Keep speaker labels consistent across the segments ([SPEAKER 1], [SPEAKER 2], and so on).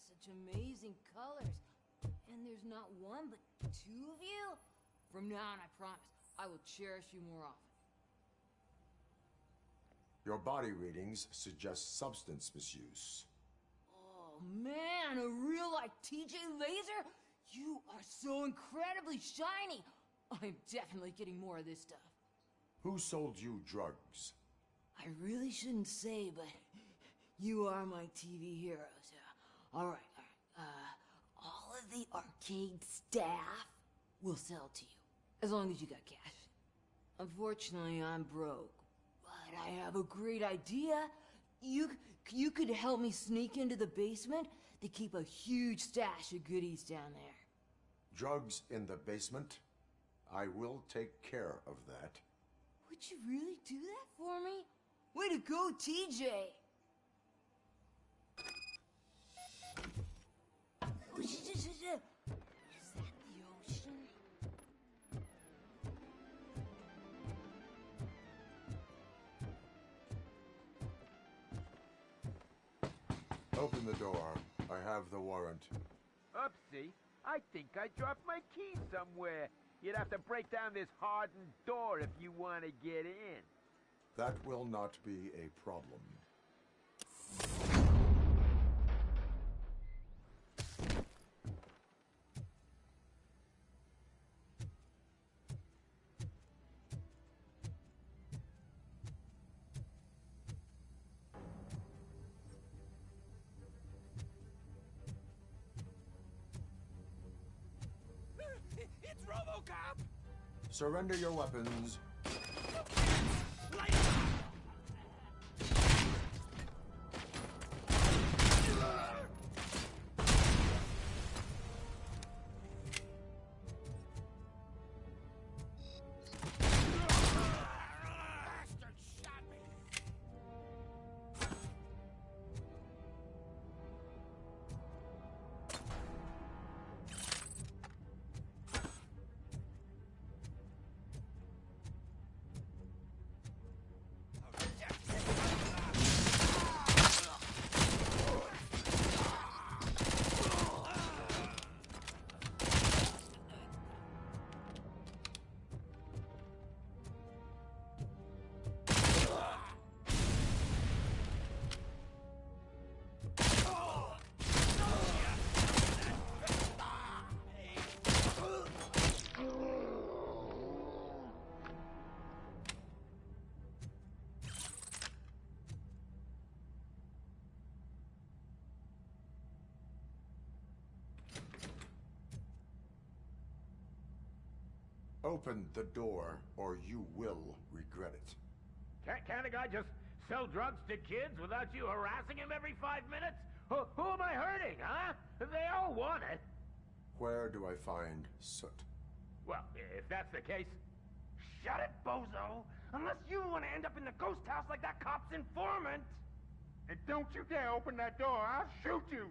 [SPEAKER 1] such amazing colors. And there's not one, but two of you? From now on, I promise, I will cherish you more often.
[SPEAKER 2] Your body readings suggest substance misuse.
[SPEAKER 1] Oh man, a real-life TJ laser? You are so incredibly shiny! I'm definitely getting more of this stuff.
[SPEAKER 2] Who sold you drugs?
[SPEAKER 1] I really shouldn't say, but you are my TV heroes. Alright. All of the arcade staff will sell to you, as long as you got cash. Unfortunately, I'm broke, but I have a great idea. You could help me sneak into the basement. They keep a huge stash of goodies down there.
[SPEAKER 2] Drugs in the basement? I will take care of that.
[SPEAKER 1] Would you really do that for me? Way to go, TJ! Oh, is that the ocean?
[SPEAKER 2] Open the door. I have the warrant.
[SPEAKER 3] Oopsie. I think I dropped my key somewhere. You'd have to break down this hardened door if you want to get in.
[SPEAKER 2] That will not be a problem.
[SPEAKER 3] It's Robocop!
[SPEAKER 2] Surrender your weapons.
[SPEAKER 3] Light it up! Bastard shot me!
[SPEAKER 2] Open the door, or you will regret it.
[SPEAKER 3] Can't a guy just sell drugs to kids without you harassing him every 5 minutes? Who am I hurting, huh? They all want it.
[SPEAKER 2] Where do I find soot?
[SPEAKER 3] Well, if that's the case... Shut it, bozo! Unless you want to end up in the ghost house like that cop's informant! And don't you dare open that door, I'll shoot you!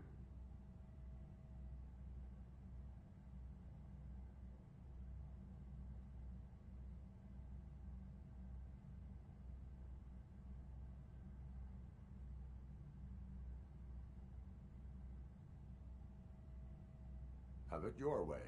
[SPEAKER 2] Have it your way.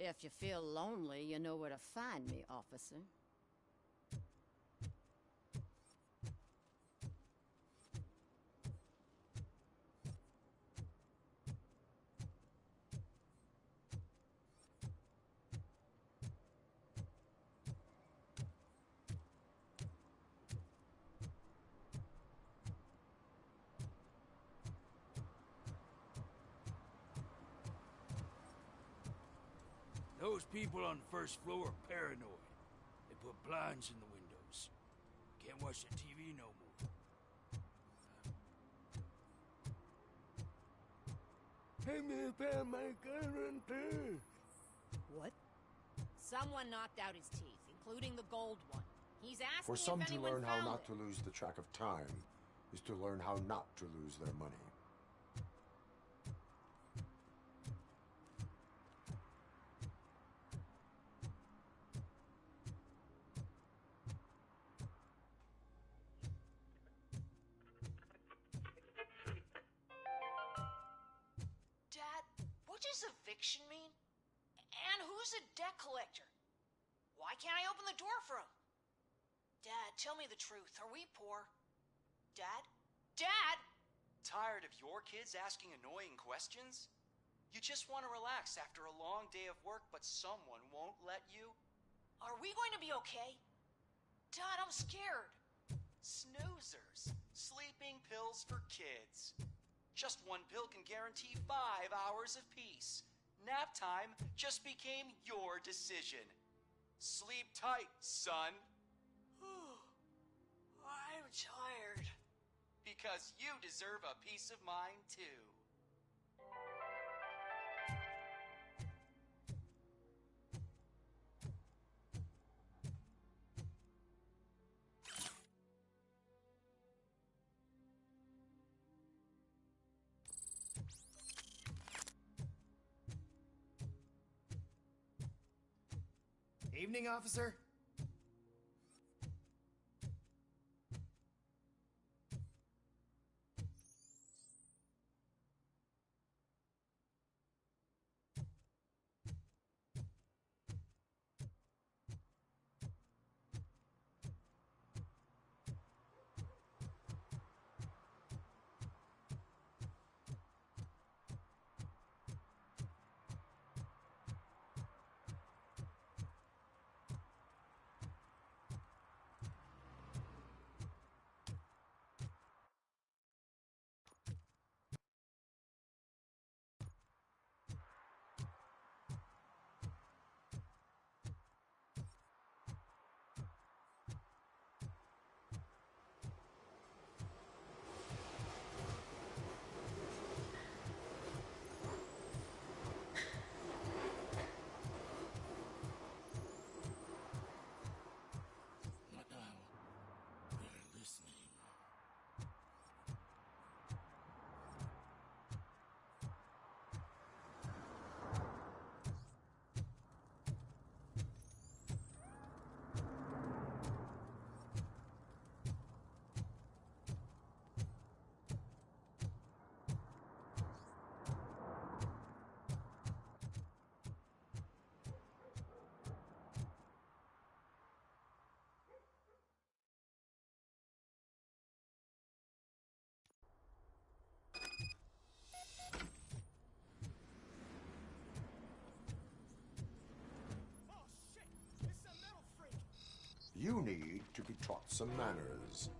[SPEAKER 4] If you feel lonely, you know where to find me, officer.
[SPEAKER 5] Those people on the first floor are paranoid. They put blinds in the windows. Can't watch the TV no more. Hey, man, found my gun too.
[SPEAKER 4] What?
[SPEAKER 6] Someone knocked out his teeth, including the gold one. He's asking
[SPEAKER 2] For some,
[SPEAKER 6] if
[SPEAKER 2] to
[SPEAKER 6] anyone
[SPEAKER 2] learn how
[SPEAKER 6] found
[SPEAKER 2] not
[SPEAKER 6] it.
[SPEAKER 2] to lose the track of time is to learn how not to lose their money.
[SPEAKER 7] Dad, what does eviction mean? And who's a debt collector? Why can't I open the door for him? Dad, tell me the truth. Are we poor? Dad? Dad!
[SPEAKER 8] Tired of your kids asking annoying questions? You just want to relax after a long day of work, but someone won't let you?
[SPEAKER 7] Are we going to be okay? Dad, I'm scared.
[SPEAKER 8] Snoozers. Sleeping pills for kids. Just one pill can guarantee 5 hours of peace. Nap time just became your decision. Sleep tight, son.
[SPEAKER 7] I'm tired.
[SPEAKER 8] Because you deserve a peace of mind, too.
[SPEAKER 9] Evening, officer.
[SPEAKER 2] You need to be taught some manners.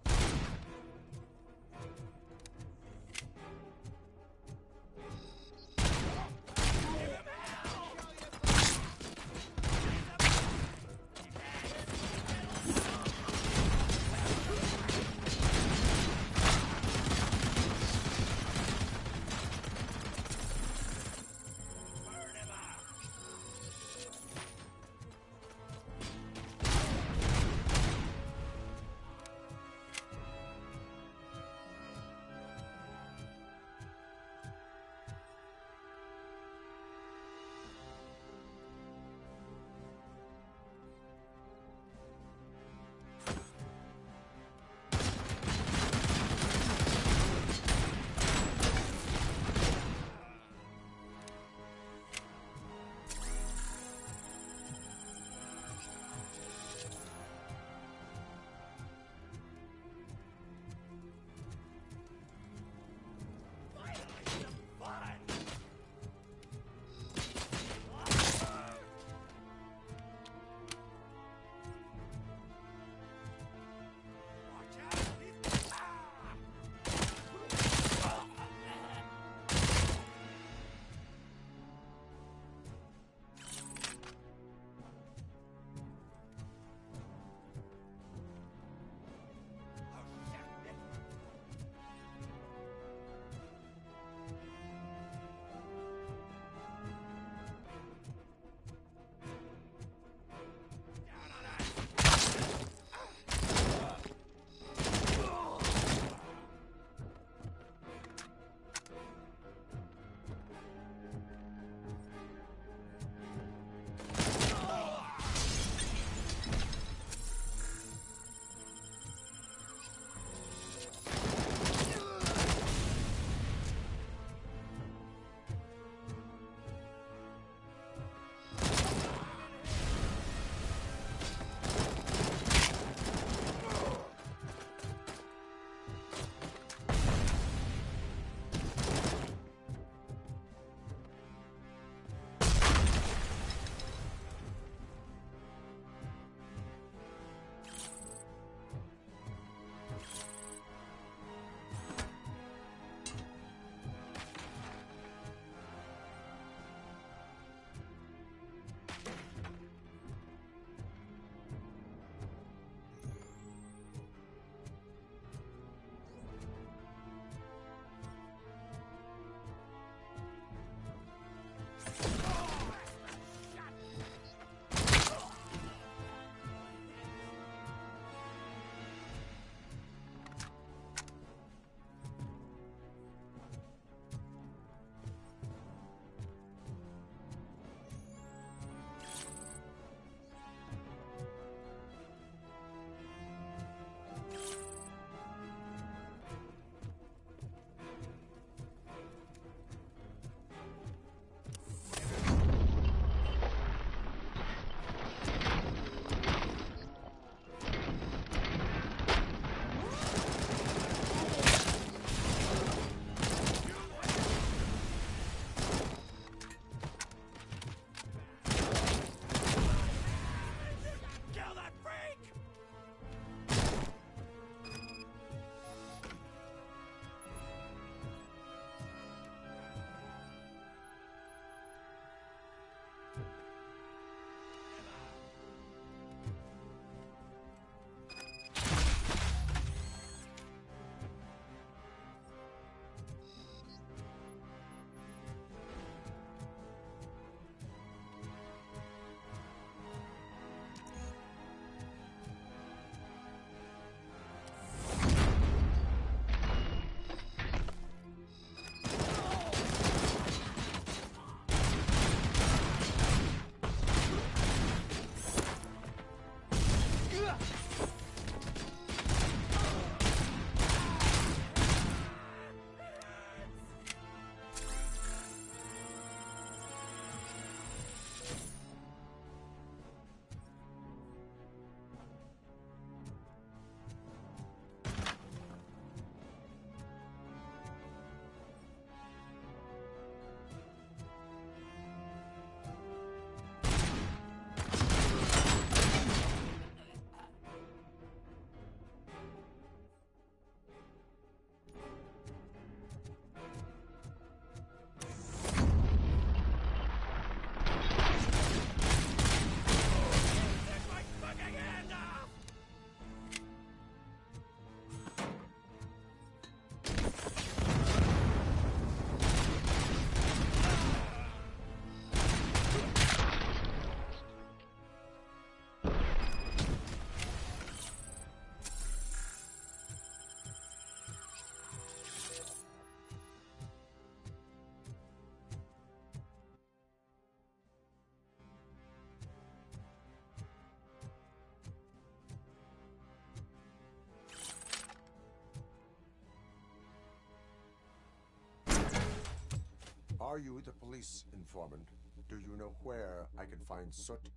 [SPEAKER 2] Are you the police informant? Do you know where I can find Soot?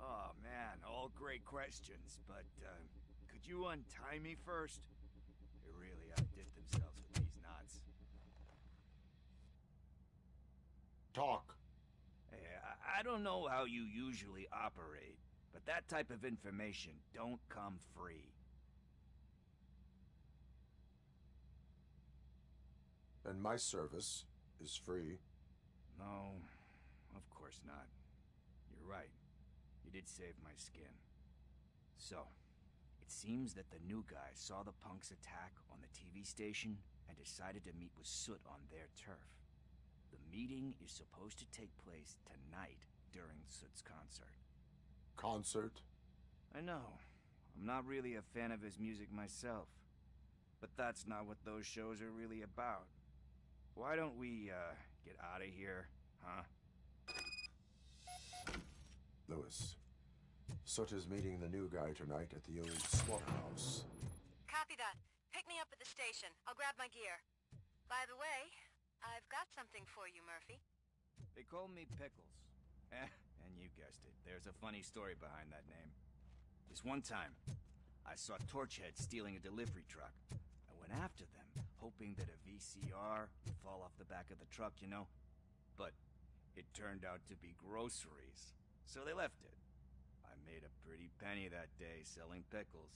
[SPEAKER 5] Oh man, all great questions, but could you untie me first? They really outdid themselves with these knots.
[SPEAKER 2] Talk.
[SPEAKER 5] Hey, I don't know how you usually operate, but that type of information don't come free.
[SPEAKER 2] And my service is free.
[SPEAKER 5] No, of course not. You're right. You did save my skin. So, it seems that the new guy saw the punks attack on the TV station and decided to meet with Soot on their turf. The meeting is supposed to take place tonight during Soot's concert.
[SPEAKER 2] Concert?
[SPEAKER 5] I know. I'm not really a fan of his music myself. But that's not what those shows are really about. Why don't we, get out of here, huh?
[SPEAKER 2] Lewis. Soot is meeting the new guy tonight at the old slaughterhouse.
[SPEAKER 10] Copy that. Pick me up at the station. I'll grab my gear. By the way, I've got something for you, Murphy.
[SPEAKER 5] They call me Pickles. And you guessed it. There's a funny story behind that name. This one time, I saw Torchhead stealing a delivery truck. I went after them, hoping that a VCR would fall off the back of the truck, you know? But it turned out to be groceries. So they left it. I made a pretty penny that day selling pickles.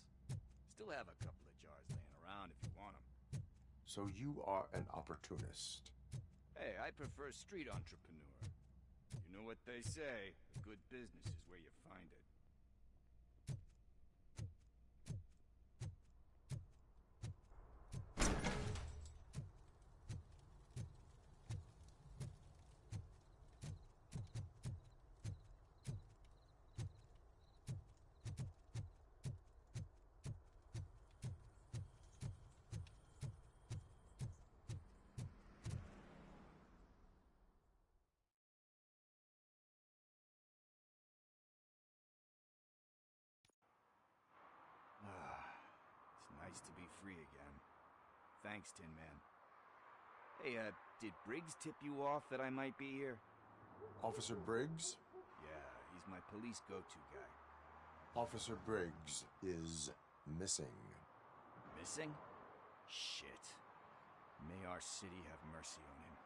[SPEAKER 5] Still have a couple of jars laying around if you want them.
[SPEAKER 2] So you are an opportunist.
[SPEAKER 5] Hey, I prefer street entrepreneur. You know what they say, a good business is where you find it. It's nice to be free again. Thanks, Tin Man. Hey, did Briggs tip you off that I might be here?
[SPEAKER 2] Officer Briggs?
[SPEAKER 5] Yeah, he's my police go-to guy.
[SPEAKER 2] Officer Briggs is missing.
[SPEAKER 5] Missing? Shit. May our city have mercy on him.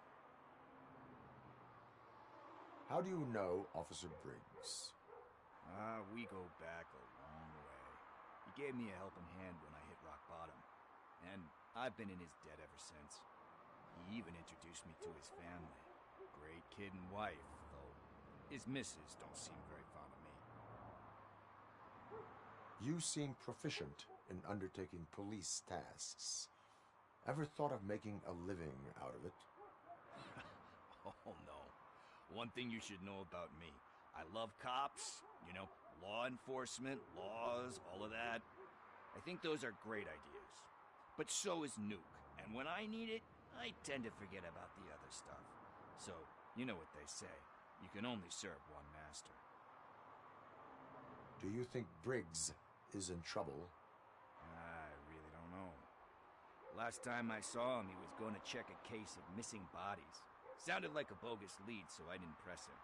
[SPEAKER 2] How do you know Officer Briggs?
[SPEAKER 5] We go back a long way. He gave me a helping hand when I hit rock bottom. And I've been in his debt ever since. He even introduced me to his family. Great kid and wife, though his missus don't seem very fond of me.
[SPEAKER 2] You seem proficient in undertaking police tasks. Ever thought of making a living out of it?
[SPEAKER 5] Oh, no. One thing you should know about me. I love cops, you know, law enforcement, laws, all of that. I think those are great ideas. But so is Nuke. And when I need it, I tend to forget about the other stuff. So, you know what they say. You can only serve one master.
[SPEAKER 2] Do you think Briggs is in trouble?
[SPEAKER 5] I really don't know. Last time I saw him, he was going to check a case of missing bodies. Sounded like a bogus lead, so I didn't press him.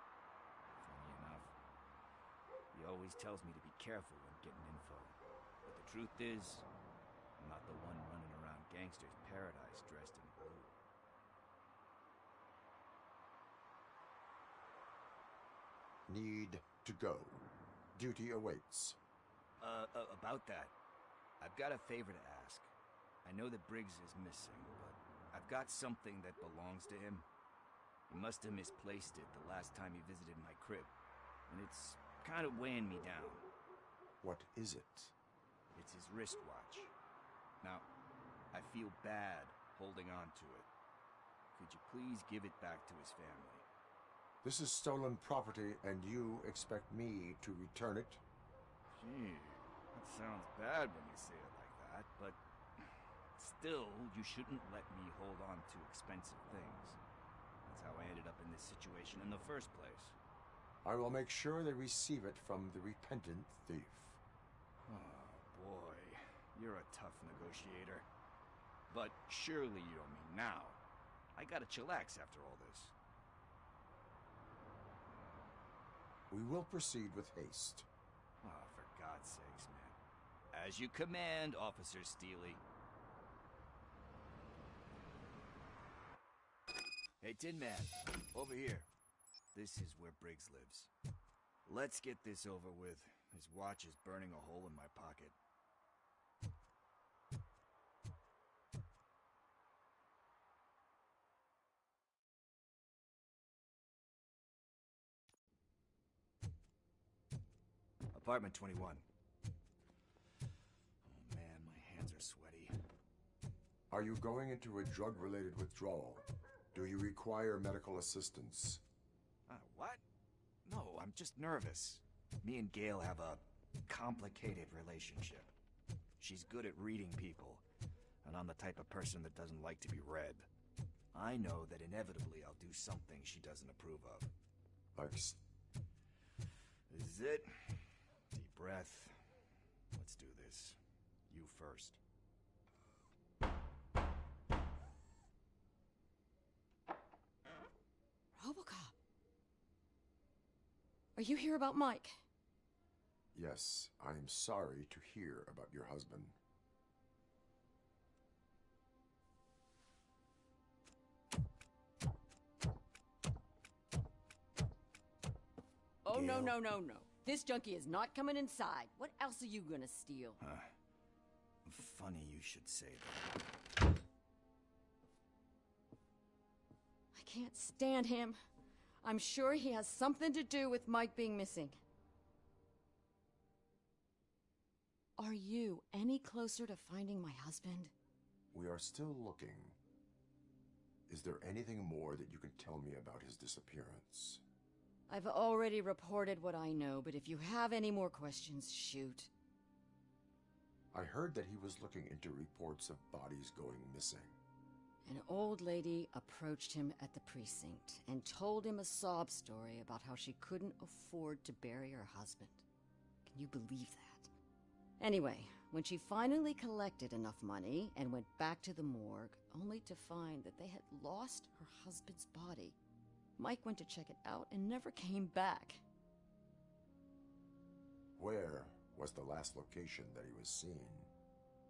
[SPEAKER 5] Funny enough. He always tells me to be careful when getting info. But the truth is, I'm not the one running around Gangster's Paradise dressed in blue.
[SPEAKER 2] Need to go. Duty awaits.
[SPEAKER 5] About that, I've got a favor to ask. I know that Briggs is missing, but I've got something that belongs to him. He must have misplaced it the last time he visited my crib, and it's kind of weighing me down.
[SPEAKER 2] What is it?
[SPEAKER 5] It's his wristwatch. Now, I feel bad holding on to it. Could you please give it back to his family?
[SPEAKER 2] This is stolen property, and you expect me to return it?
[SPEAKER 5] Gee, that sounds bad when you say it like that, but still, you shouldn't let me hold on to expensive things. That's how I ended up in this situation in the first place.
[SPEAKER 2] I will make sure they receive it from the repentant thief.
[SPEAKER 5] Oh, boy. You're a tough negotiator. But surely you don't mean now. I gotta chillax after all this.
[SPEAKER 2] We will proceed with haste.
[SPEAKER 5] Oh, for God's sakes, man. As you command, Officer Steely. Hey, Tin Man, over here. This is where Briggs lives. Let's get this over with. His watch is burning a hole in my pocket. Apartment 21. Oh man, my hands are sweaty.
[SPEAKER 2] Are you going into a drug-related withdrawal? Do you require medical assistance?
[SPEAKER 5] What? No, I'm just nervous. Me and Gail have a complicated relationship. She's good at reading people, and I'm the type of person that doesn't like to be read. I know that inevitably I'll do something she doesn't approve of.
[SPEAKER 2] Like...
[SPEAKER 5] This is it. Deep breath. Let's do this. You first.
[SPEAKER 4] Robocop. Are you here about Mike?
[SPEAKER 2] Yes, I am sorry to hear about your husband.
[SPEAKER 4] Oh,
[SPEAKER 2] Gail?
[SPEAKER 4] no. This junkie is not coming inside. What else are you gonna steal?
[SPEAKER 5] Funny you should say that.
[SPEAKER 4] I can't stand him. I'm sure he has something to do with Mike being missing. Are you any closer to finding my husband?
[SPEAKER 2] We are still looking. Is there anything more that you can tell me about his disappearance?
[SPEAKER 4] I've already reported what I know, but if you have any more questions, shoot.
[SPEAKER 2] I heard that he was looking into reports of bodies going missing.
[SPEAKER 4] An old lady approached him at the precinct and told him a sob story about how she couldn't afford to bury her husband. Can you believe that? Anyway, when she finally collected enough money and went back to the morgue, only to find that they had lost her husband's body, Mike went to check it out and never came back.
[SPEAKER 2] Where was the last location that he was seen?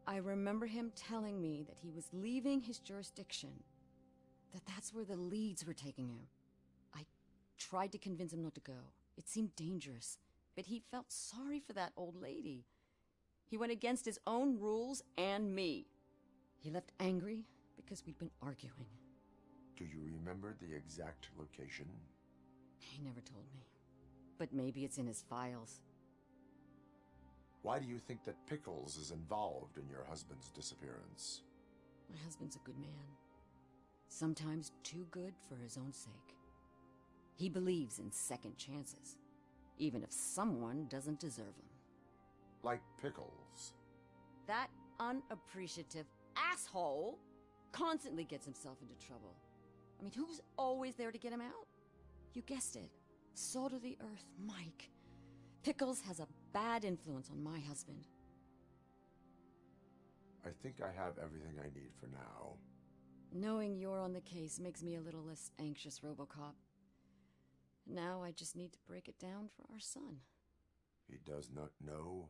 [SPEAKER 4] I remember him telling me that he was leaving his jurisdiction, that's where the leads were taking him. I tried to convince him not to go. It seemed dangerous, but he felt sorry for that old lady. He went against his own rules and me. He left angry because we'd been arguing.
[SPEAKER 2] Do you remember the exact location?
[SPEAKER 4] He never told me, but maybe it's in his files.
[SPEAKER 2] Why do you think that Pickles is involved in your husband's disappearance?
[SPEAKER 4] My husband's a good man. Sometimes too good for his own sake. He believes in second chances, even if someone doesn't deserve them.
[SPEAKER 2] Like Pickles.
[SPEAKER 4] That unappreciative asshole constantly gets himself into trouble. I mean, who's always there to get him out? You guessed it. Salt of the earth, Mike. Pickles has a bad influence on my husband.
[SPEAKER 2] I think I have everything I need for now.
[SPEAKER 4] Knowing you're on the case makes me a little less anxious, Robocop. Now I just need to break it down for our son.
[SPEAKER 2] He does not know?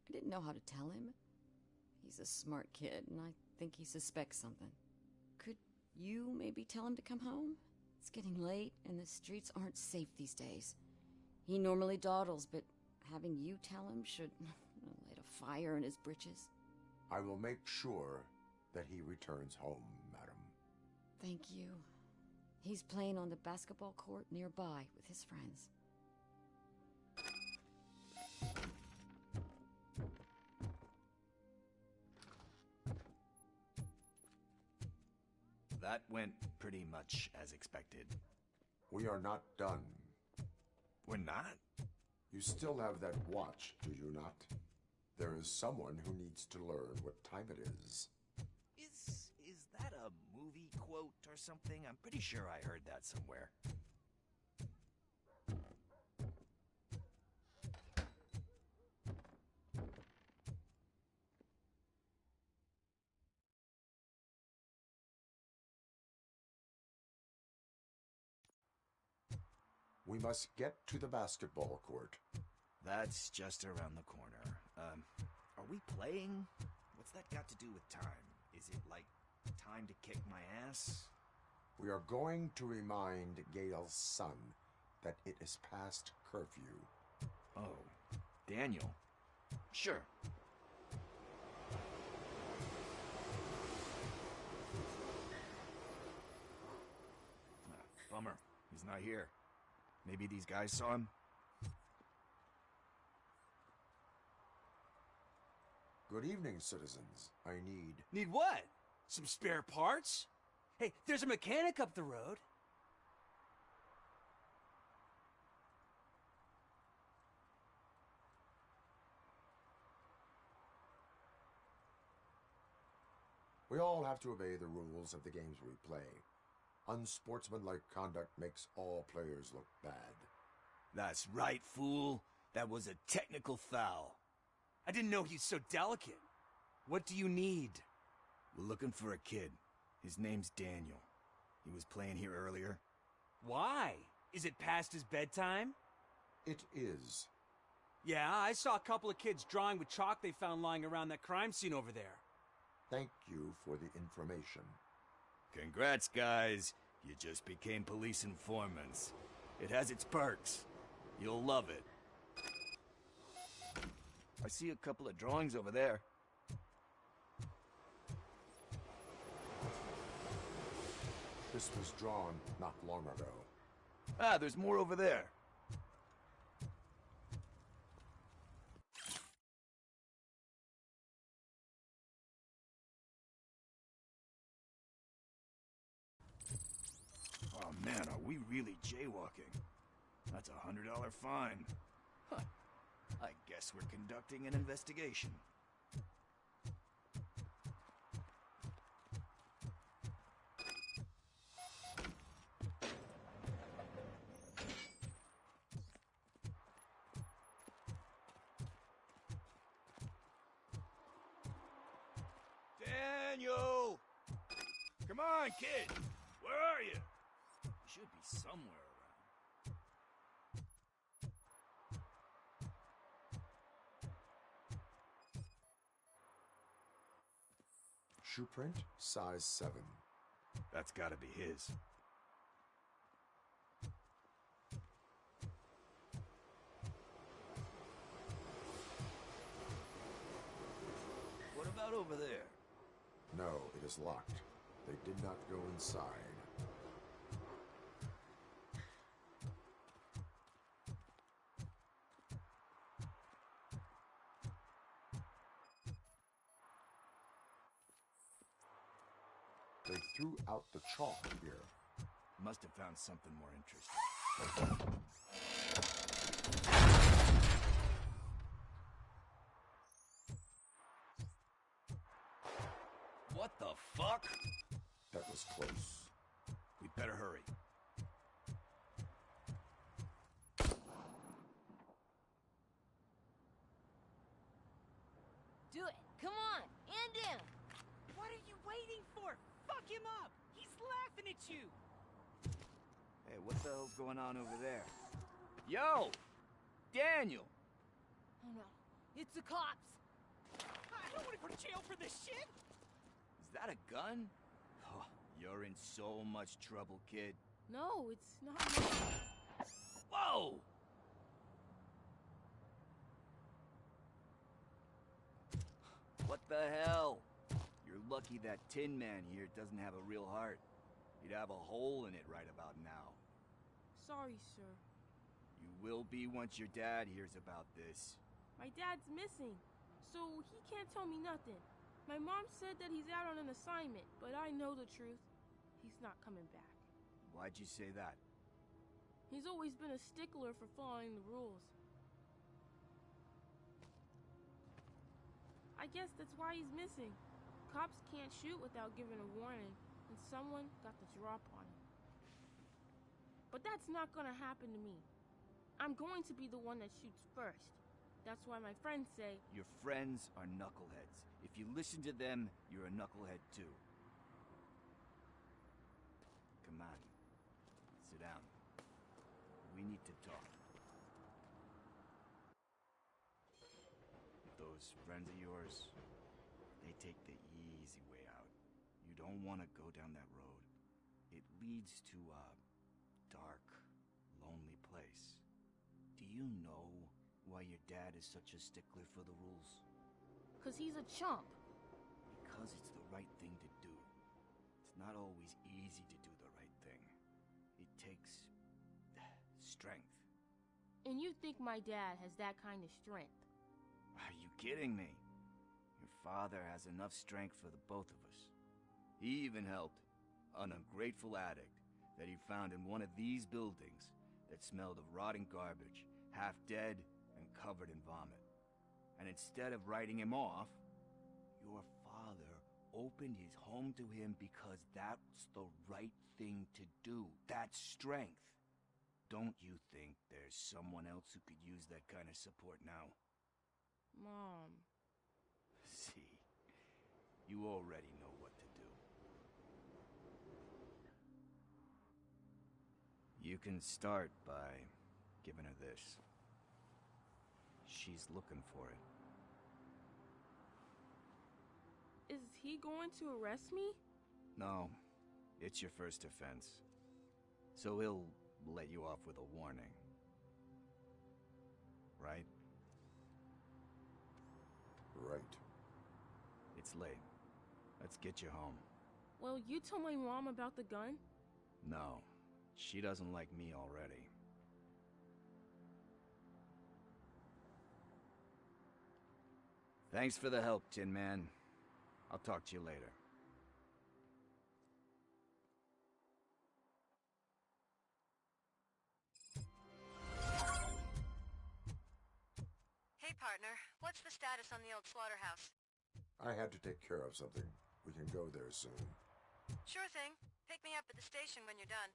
[SPEAKER 4] I didn't know how to tell him. He's a smart kid, and I think he suspects something. Could you maybe tell him to come home? It's getting late, and the streets aren't safe these days. He normally dawdles, but having you tell him should light a fire in his britches.
[SPEAKER 2] I will make sure that he returns home, madam.
[SPEAKER 4] Thank you. He's playing on the basketball court nearby with his friends.
[SPEAKER 5] That went pretty much as expected.
[SPEAKER 2] We are not done.
[SPEAKER 5] We're not?
[SPEAKER 2] You still have that watch, do you not? There is someone who needs to learn what time it is.
[SPEAKER 5] Is that a movie quote or something? I'm pretty sure I heard that somewhere.
[SPEAKER 2] We must get to the basketball court.
[SPEAKER 5] That's just around the corner. Are we playing? What's that got to do with time? Is it like time to kick my ass?
[SPEAKER 2] We are going to remind Gail's son that it is past curfew.
[SPEAKER 5] Oh, Daniel. Sure. Bummer. He's not here. Maybe these guys saw him?
[SPEAKER 2] Good evening, citizens. I need...
[SPEAKER 11] Need what? Some spare parts? Hey, there's a mechanic up the road.
[SPEAKER 2] We all have to obey the rules of the games we play. Unsportsmanlike conduct makes all players look bad.
[SPEAKER 5] That's right, fool. That was a technical foul.
[SPEAKER 11] I didn't know he's so delicate. What do you need?
[SPEAKER 5] We're looking for a kid. His name's Daniel. He was playing here earlier.
[SPEAKER 11] Why? Is it past his bedtime?
[SPEAKER 2] It is.
[SPEAKER 11] Yeah, I saw a couple of kids drawing with chalk they found lying around that crime scene over there.
[SPEAKER 2] Thank you for the information.
[SPEAKER 5] Congrats, guys. You just became police informants. It has its perks. You'll love it. I see a couple of drawings over there.
[SPEAKER 2] This was drawn not long ago.
[SPEAKER 5] Ah, there's more over there. Oh man, are we really jaywalking? That's a $100 fine. Huh. I guess we're conducting an investigation. Daniel! Come on, kid! Where are you? You should be somewhere around.
[SPEAKER 2] Shoe print, size 7.
[SPEAKER 5] That's gotta be his. What about over there?
[SPEAKER 2] No, it is locked. They did not go inside. They threw out the chalk here.
[SPEAKER 5] Must have found something more interesting. What the fuck?
[SPEAKER 2] That was close.
[SPEAKER 5] We'd better hurry.
[SPEAKER 6] Do it. Come on. End him.
[SPEAKER 11] What are you waiting for? Fuck him up! He's laughing at you!
[SPEAKER 5] Hey, what the hell's going on over there? Yo! Daniel!
[SPEAKER 6] Oh no. It's the cops.
[SPEAKER 11] I don't want to go to jail for this shit!
[SPEAKER 5] Is that a gun? Oh, you're in so much trouble, kid.
[SPEAKER 6] No, it's not.
[SPEAKER 5] Whoa! What the hell? You're lucky that Tin Man here doesn't have a real heart. He'd have a hole in it right about now.
[SPEAKER 12] Sorry, sir.
[SPEAKER 5] You will be once your dad hears about this.
[SPEAKER 12] My dad's missing, so he can't tell me nothing. My mom said that he's out on an assignment, but I know the truth. He's not coming back.
[SPEAKER 5] Why'd you say that?
[SPEAKER 12] He's always been a stickler for following the rules. I guess that's why he's missing. Cops can't shoot without giving a warning, and someone got the drop on him. But that's not gonna happen to me. I'm going to be the one that shoots first. That's why my friends say...
[SPEAKER 5] Your friends are knuckleheads. If you listen to them, you're a knucklehead too. Come on. Sit down. We We need to talk. Those friends of yours, they take the easy way out. You don't want to go down that road. It leads to a dark, lonely place. Do you know why your dad is such a stickler for the rules?
[SPEAKER 12] 'Cause he's a chump.
[SPEAKER 5] Because it's the right thing to do. It's not always easy to do the right thing. It takes strength.
[SPEAKER 12] And you think my dad has that kind of strength?
[SPEAKER 5] Are you kidding me? Your father has enough strength for the both of us. He even helped an ungrateful addict that he found in one of these buildings that smelled of rotting garbage, half dead and covered in vomit. And instead of writing him off, your father opened his home to him because that's the right thing to do. That's strength. Don't you think there's someone else who could use that kind of support now?
[SPEAKER 12] Mom.
[SPEAKER 5] See, you already know what to do. You can start by giving her this. She's looking for it.
[SPEAKER 12] Is he going to arrest me?
[SPEAKER 5] No, it's your first offense. So he'll let you off with a warning. Right?
[SPEAKER 2] Right.
[SPEAKER 5] It's late. Let's get you home.
[SPEAKER 12] Well, you told my mom about the gun?
[SPEAKER 5] No, she doesn't like me already. Thanks for the help, Tin Man. I'll talk to you later.
[SPEAKER 10] Hey, partner. What's the status on the old slaughterhouse?
[SPEAKER 2] I had to take care of something. We can go there soon.
[SPEAKER 10] Sure thing. Pick me up at the station when you're done.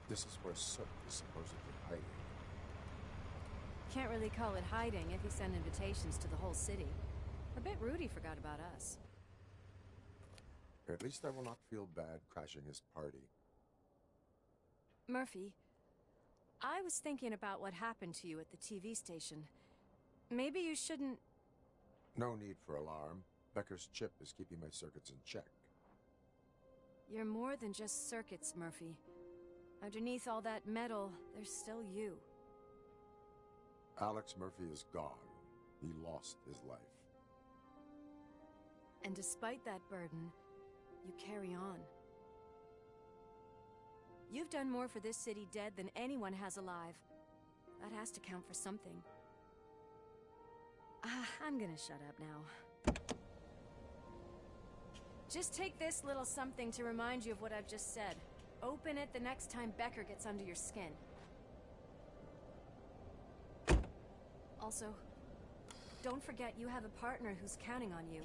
[SPEAKER 2] This is where Soot is supposedly hiding.
[SPEAKER 13] Can't really call it hiding if he sent invitations to the whole city. I bet Rudy forgot about us.
[SPEAKER 2] At least I will not feel bad crashing his party.
[SPEAKER 13] Murphy, I was thinking about what happened to you at the TV station. Maybe you shouldn't...
[SPEAKER 2] No need for alarm. Becker's chip is keeping my circuits in check.
[SPEAKER 13] You're more than just circuits, Murphy. Underneath all that metal, there's still you.
[SPEAKER 2] Alex Murphy is gone. He lost his life.
[SPEAKER 13] And despite that burden, you carry on. You've done more for this city dead than anyone has alive. That has to count for something. I'm gonna shut up now. Just take this little something to remind you of what I've just said. Open it the next time Becker gets under your skin. Also, don't forget you have a partner who's counting on you.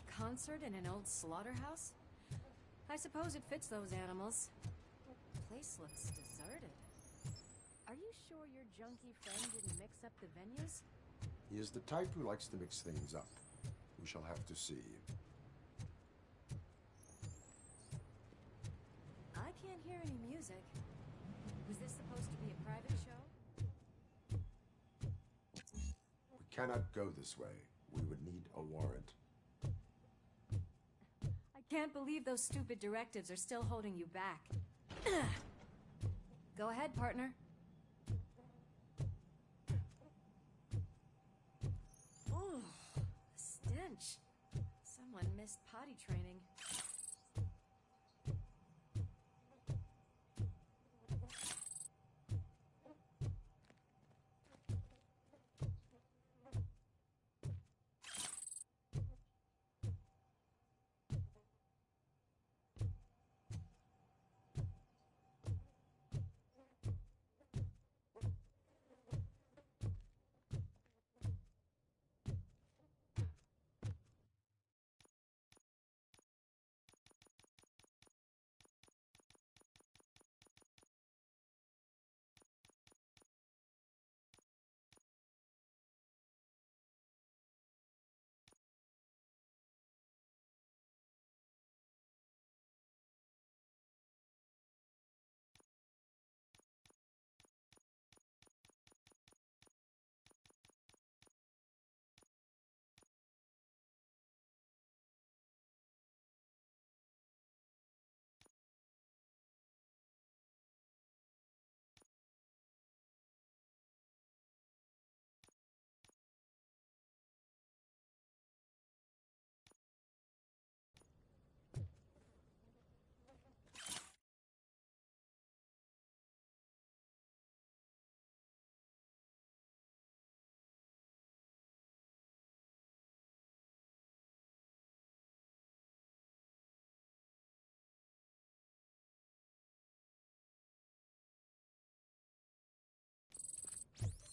[SPEAKER 13] Concert in an old slaughterhouse? I suppose it fits those animals. The place looks deserted. Are you sure your junkie friend didn't mix up the venues?
[SPEAKER 2] He is the type who likes to mix things up. We shall have to see.
[SPEAKER 13] I any music. Was this supposed to be a private show?
[SPEAKER 2] We cannot go this way. We would need a warrant.
[SPEAKER 13] I can't believe those stupid directives are still holding you back. Go ahead, partner. Ooh, the stench. Someone missed potty training.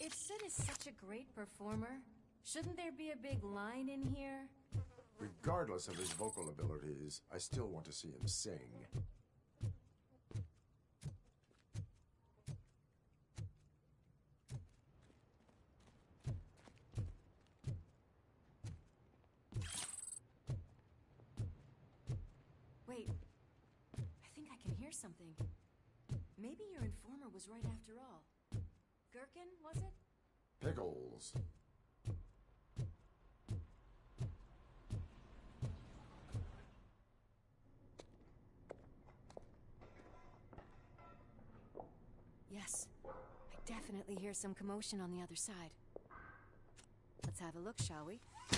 [SPEAKER 13] If Sid is such a great performer, shouldn't there be a big line in here?
[SPEAKER 2] Regardless of his vocal abilities, I still want to see him sing.
[SPEAKER 13] Wait, I think I can hear something. Maybe your informer was right after all. Gherkin, was it?
[SPEAKER 2] Pickles.
[SPEAKER 13] Yes, I definitely hear some commotion on the other side. Let's have a look, shall we?
[SPEAKER 3] Oh,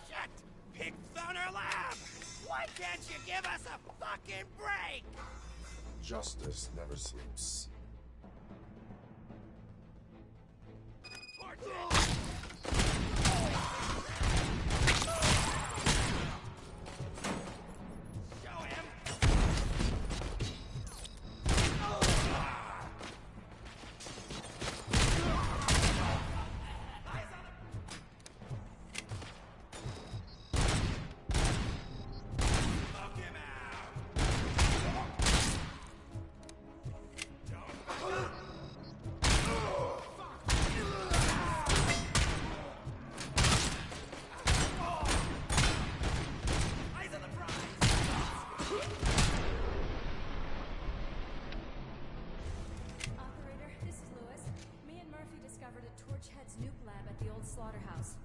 [SPEAKER 3] shit! Pig Thunder Lab! Why can't you give us a fucking break?
[SPEAKER 2] Justice never sleeps.
[SPEAKER 13] Slaughterhouse.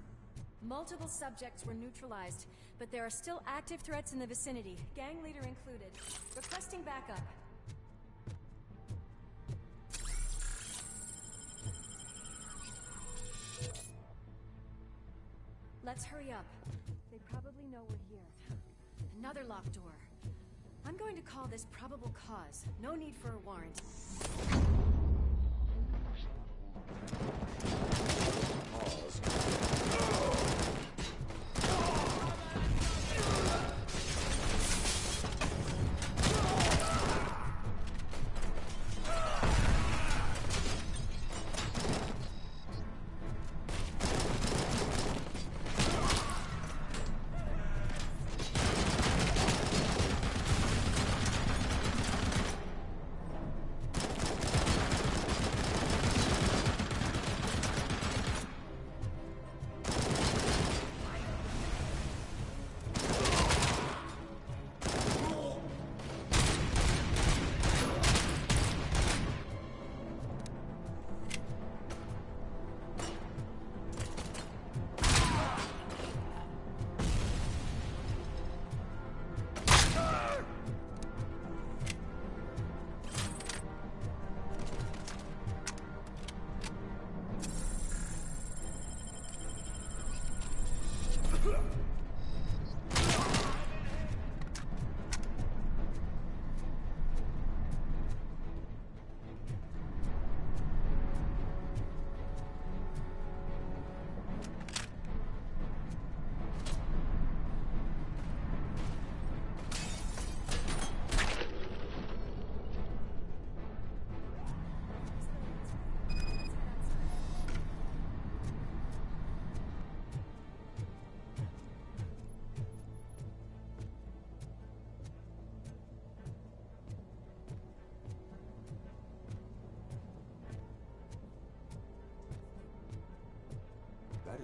[SPEAKER 13] Multiple subjects were neutralized, but there are still active threats in the vicinity, gang leader included. Requesting backup. Let's hurry up. They probably know we're here. Another locked door. I'm going to call this probable cause. No need for a warrant.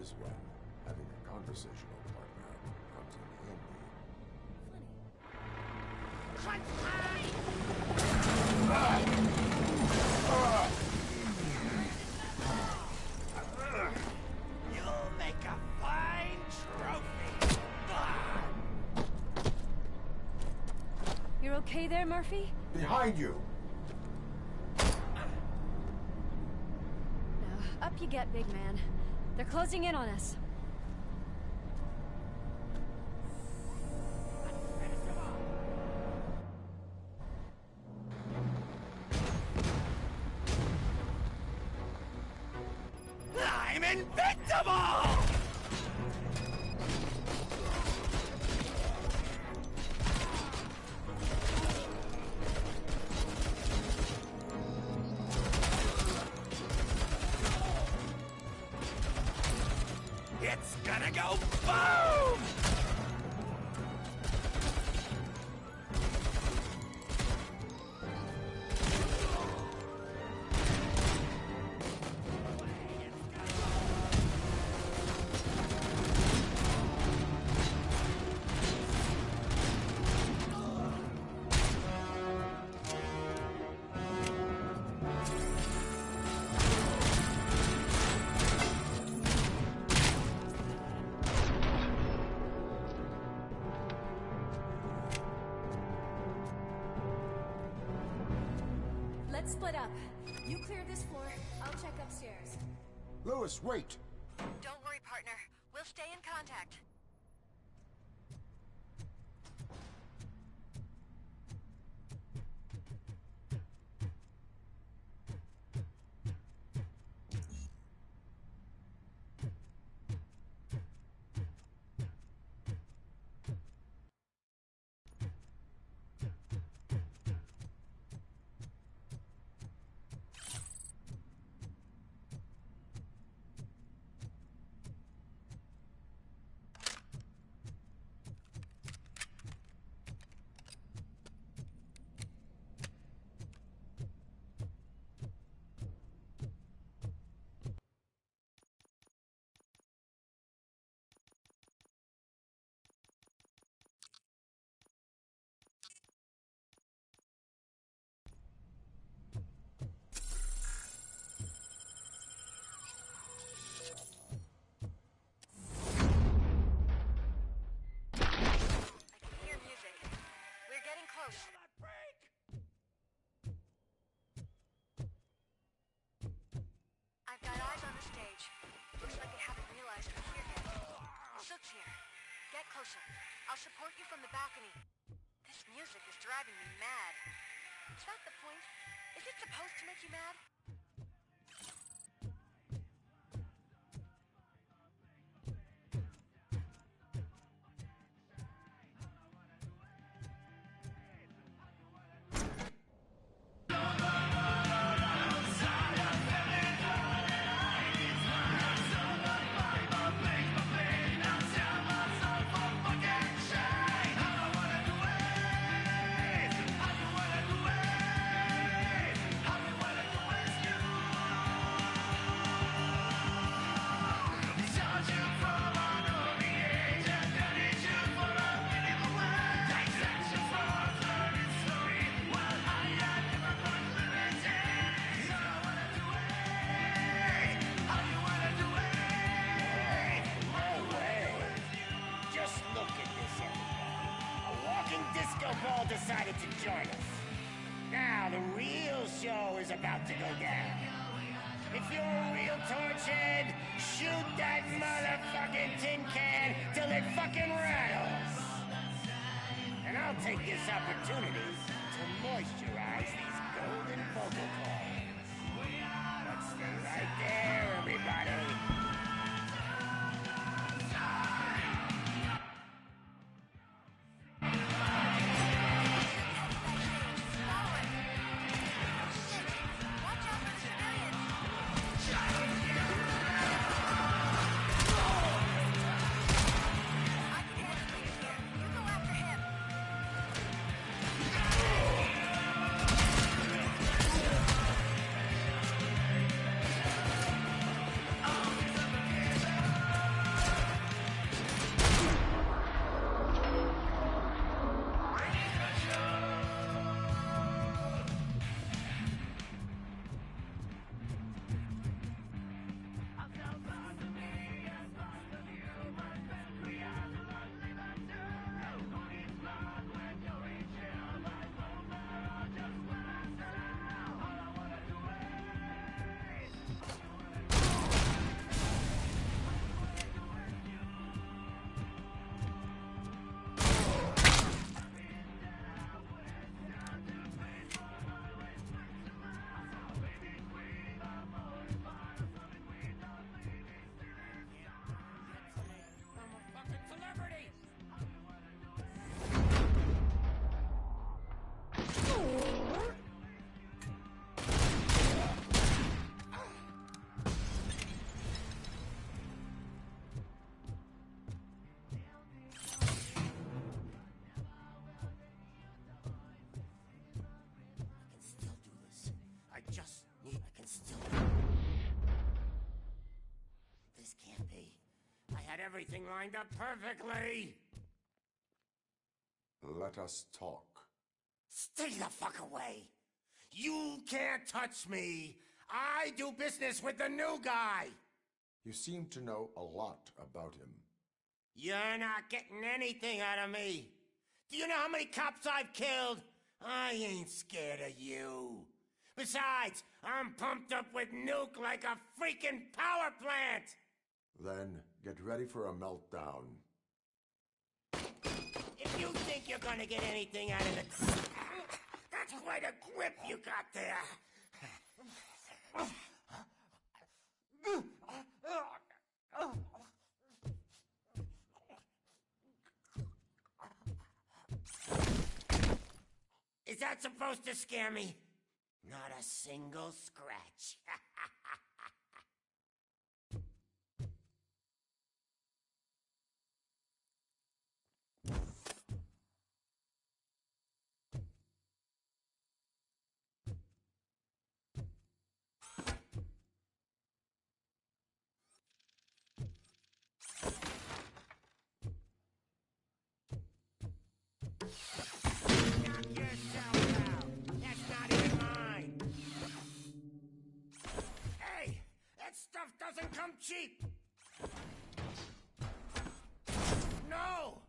[SPEAKER 2] is when having a conversational partner comes in handy.
[SPEAKER 5] You'll make a fine trophy.
[SPEAKER 13] You're okay there, Murphy?
[SPEAKER 2] Behind you!
[SPEAKER 13] Now, up you get, big man. They're closing in on us.
[SPEAKER 5] I'm invincible! It's gonna go boom!
[SPEAKER 13] Let's split up. You clear this floor, I'll check upstairs.
[SPEAKER 2] Lewis, wait!
[SPEAKER 10] Don't worry, partner. We'll stay in contact. I'll support you from the balcony. This music is driving me mad. Is that the point? Is it supposed to make you mad?
[SPEAKER 3] Decided to join us. Now the real show is about to go down. If you're a real torchhead, shoot that motherfucking tin can till it fucking rattles. And I'll take this opportunity to moisturize these golden vocal cords. Let's stay right there, everybody. everything lined up perfectly.
[SPEAKER 2] Let us talk.
[SPEAKER 3] Stay the fuck away. You can't touch me. I do business with the new guy.
[SPEAKER 2] You seem to know a lot about him.
[SPEAKER 3] You're not getting anything out of me. Do you know how many cops I've killed? I ain't scared of you. Besides, I'm pumped up with nuke like a freaking power plant.
[SPEAKER 2] Then get ready for a meltdown.
[SPEAKER 3] If you think you're gonna get anything out of it, that's quite a grip you got there. Is that supposed to scare me? Not a single scratch. Knock yourself out. That's not even mine. Hey, that stuff doesn't come cheap. No!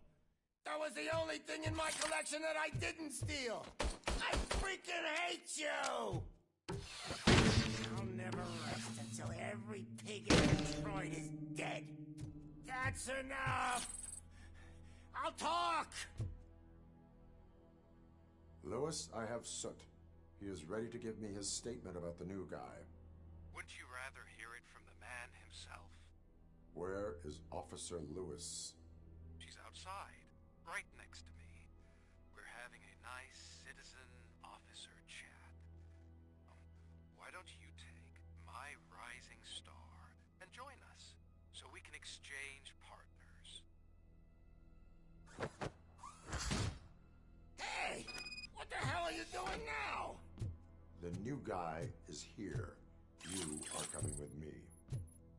[SPEAKER 3] That was the only thing in my collection that I didn't steal. I freaking hate you! I'll never rest until every pig in Detroit is dead. That's enough! I'll talk!
[SPEAKER 2] Lewis, I have Soot. He is ready to give me his statement about the new guy.
[SPEAKER 14] Wouldn't you rather hear it from the man himself?
[SPEAKER 2] Where is Officer Lewis?
[SPEAKER 14] She's outside, right next to me. We're having a nice citizen-officer chat. Why don't you take my rising star and join us, so we can exchange partners?
[SPEAKER 3] Hey! What the hell are you doing now?
[SPEAKER 2] The new guy is here. You are coming with me.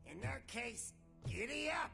[SPEAKER 3] In that case, giddy up!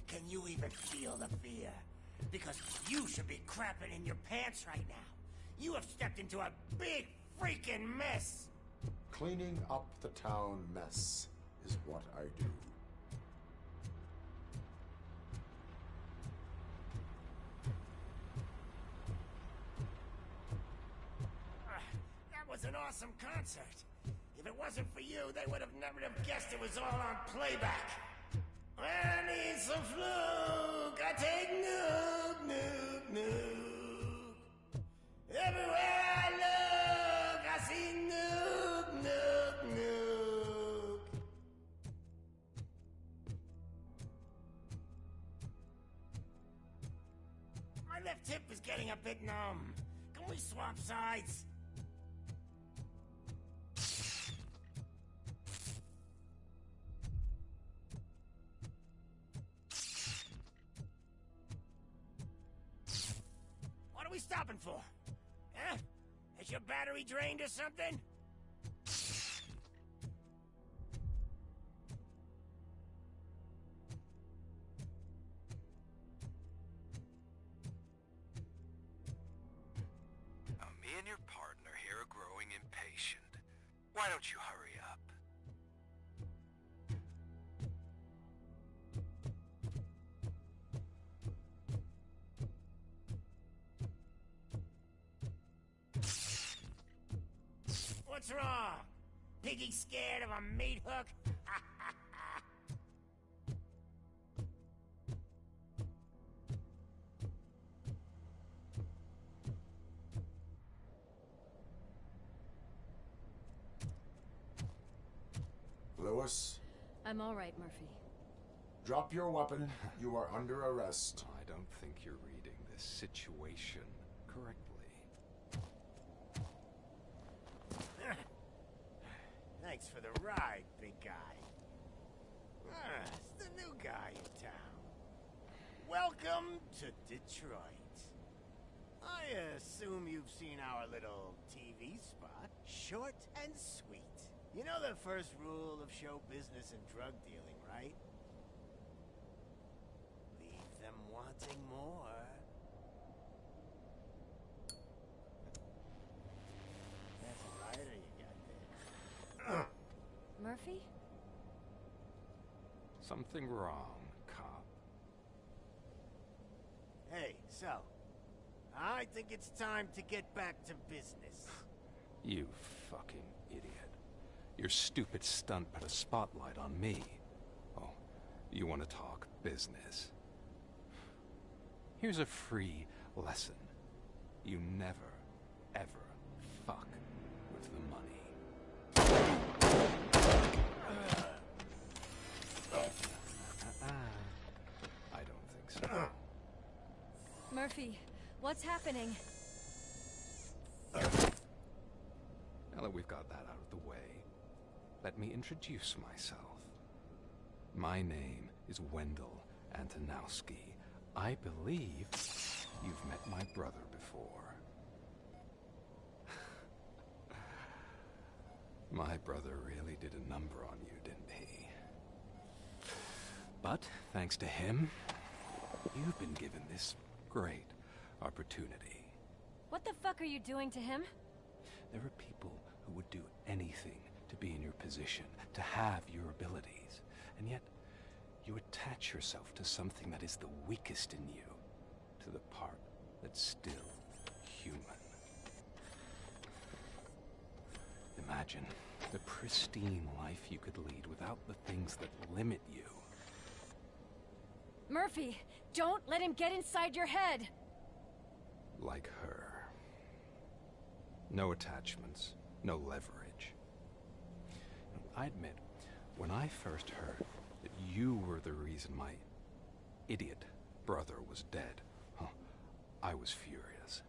[SPEAKER 3] Can you even feel the fear? Because you should be crapping in your pants right now. You have stepped into a big freaking mess.
[SPEAKER 2] Cleaning up the town mess is what I do.
[SPEAKER 3] That was an awesome concert. If it wasn't for you, they would have never have guessed it was all on playback. I need some fluke. I take nuke, nuke, nuke. Everywhere I look, I see nuke, nuke, nuke. My left hip is getting a bit numb. Can we swap sides? What are we stopping for? Huh? Is your battery drained or something?
[SPEAKER 14] Now, me and your partner here are growing impatient. Why don't you hurry up?
[SPEAKER 3] What's wrong? Piggy scared of a meat hook?
[SPEAKER 2] Lewis.
[SPEAKER 13] I'm all right, Murphy.
[SPEAKER 2] Drop your weapon. You are under arrest.
[SPEAKER 14] I don't think you're reading this situation correctly.
[SPEAKER 3] Thanks for the ride, big guy. It's the new guy in town. Welcome to Detroit. I assume you've seen our little TV spot. Short and sweet. You know the first rule of show business and drug dealing, right? Leave them wanting more. That's a lighter you got there.
[SPEAKER 13] Murphy?
[SPEAKER 14] Something wrong, cop.
[SPEAKER 3] Hey, so, I think it's time to get back to business.
[SPEAKER 14] You fucking idiot. Your stupid stunt put a spotlight on me. Oh, you want to talk business? Here's a free lesson. You never, ever fuck with the money. I don't think so.
[SPEAKER 13] Murphy, what's happening?
[SPEAKER 14] Now that we've got that out of the way, let me introduce myself. My name is Wendell Antonowski. I believe you've met my brother before. My brother really did a number on you, didn't he? But thanks to him, you've been given this great opportunity.
[SPEAKER 13] What the fuck are you doing to him?
[SPEAKER 14] There are people who would do anything to be in your position, to have your abilities, and yet you attach yourself to something that is the weakest in you, to the part that's still human. Imagine the pristine life you could lead without the things that limit you.
[SPEAKER 13] Murphy, don't let him get inside your head!
[SPEAKER 14] Like her. No attachments, no leverage. I admit, when I first heard that you were the reason my idiot brother was dead, I was furious.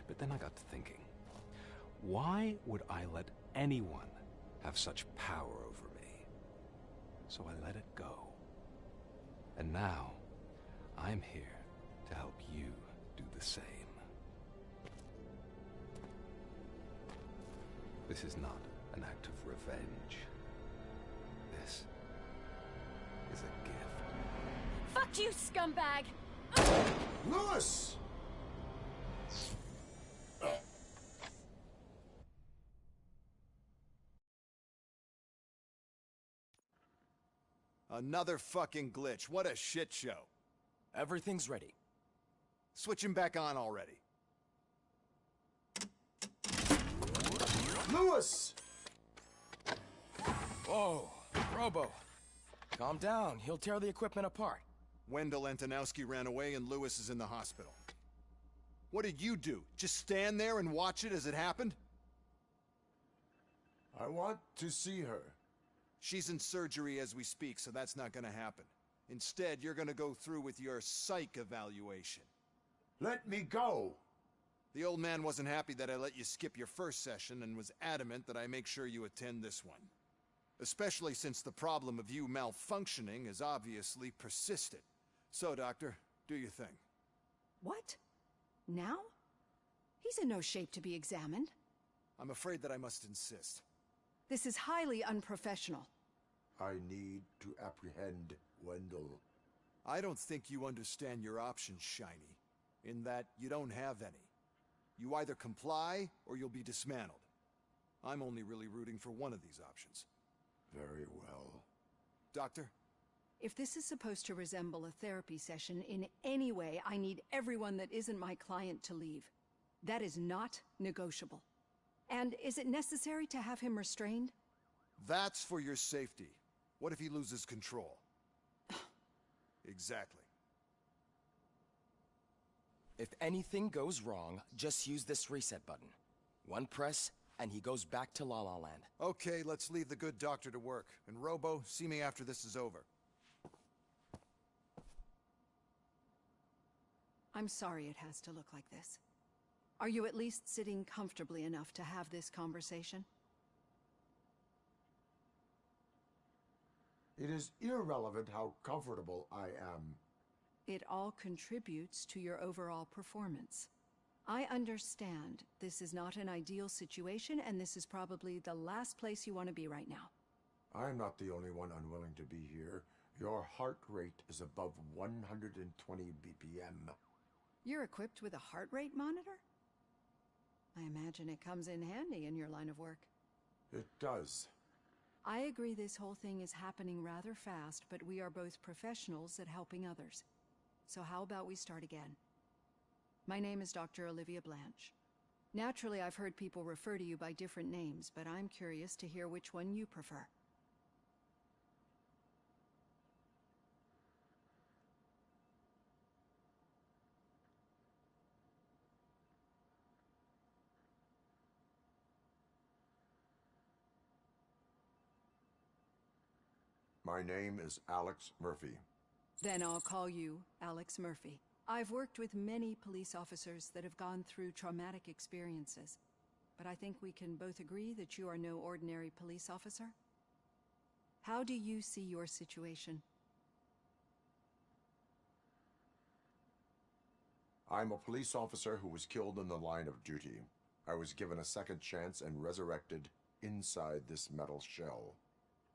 [SPEAKER 14] But then I got to thinking, why would I let anyone have such power over me? So I let it go. And now, I'm here to help you do the same. This is not an act of revenge. This is a gift.
[SPEAKER 13] Fuck you, scumbag!
[SPEAKER 2] Lewis!
[SPEAKER 15] Another fucking glitch. What a shit show.
[SPEAKER 9] Everything's ready.
[SPEAKER 15] Switch him back on already.
[SPEAKER 2] Lewis!
[SPEAKER 9] Whoa, Robo. Calm down. He'll tear the equipment apart.
[SPEAKER 15] Wendell Antonowski ran away and Lewis is in the hospital. What did you do? Just stand there and watch it as it happened?
[SPEAKER 2] I want to see her.
[SPEAKER 15] She's in surgery as we speak, so that's not gonna happen. Instead, you're gonna go through with your psych evaluation.
[SPEAKER 2] Let me go!
[SPEAKER 15] The old man wasn't happy that I let you skip your first session and was adamant that I make sure you attend this one. Especially since the problem of you malfunctioning has obviously persisted. So, Doctor, do your thing.
[SPEAKER 16] What? Now? He's in no shape to be examined.
[SPEAKER 15] I'm afraid that I must insist.
[SPEAKER 16] This is highly unprofessional.
[SPEAKER 2] I need to apprehend Wendell.
[SPEAKER 15] I don't think you understand your options, Shiny. In that, you don't have any. You either comply, or you'll be dismantled. I'm only really rooting for one of these options.
[SPEAKER 2] Very well.
[SPEAKER 15] Doctor?
[SPEAKER 16] If this is supposed to resemble a therapy session in any way, I need everyone that isn't my client to leave. That is not negotiable. And is it necessary to have him restrained?
[SPEAKER 15] That's for your safety. What if he loses control? Exactly.
[SPEAKER 9] If anything goes wrong, just use this reset button. One press, and he goes back to La La Land.
[SPEAKER 15] Okay, let's leave the good doctor to work. And Robo, see me after this is over.
[SPEAKER 16] I'm sorry it has to look like this. Are you at least sitting comfortably enough to have this conversation?
[SPEAKER 2] It is irrelevant how comfortable I am.
[SPEAKER 16] It all contributes to your overall performance. I understand this is not an ideal situation, and this is probably the last place you want to be right now.
[SPEAKER 2] I'm not the only one unwilling to be here. Your heart rate is above 120 BPM.
[SPEAKER 16] You're equipped with a heart rate monitor? I imagine it comes in handy in your line of work.
[SPEAKER 2] It does.
[SPEAKER 16] I agree this whole thing is happening rather fast, but we are both professionals at helping others. So how about we start again? My name is Dr. Olivia Blanche. Naturally, I've heard people refer to you by different names, but I'm curious to hear which one you prefer.
[SPEAKER 2] My name is Alex Murphy.
[SPEAKER 16] Then I'll call you Alex Murphy. I've worked with many police officers that have gone through traumatic experiences, but I think we can both agree that you are no ordinary police officer. How do you see your situation?
[SPEAKER 2] I'm a police officer who was killed in the line of duty. I was given a second chance and resurrected inside this metal shell.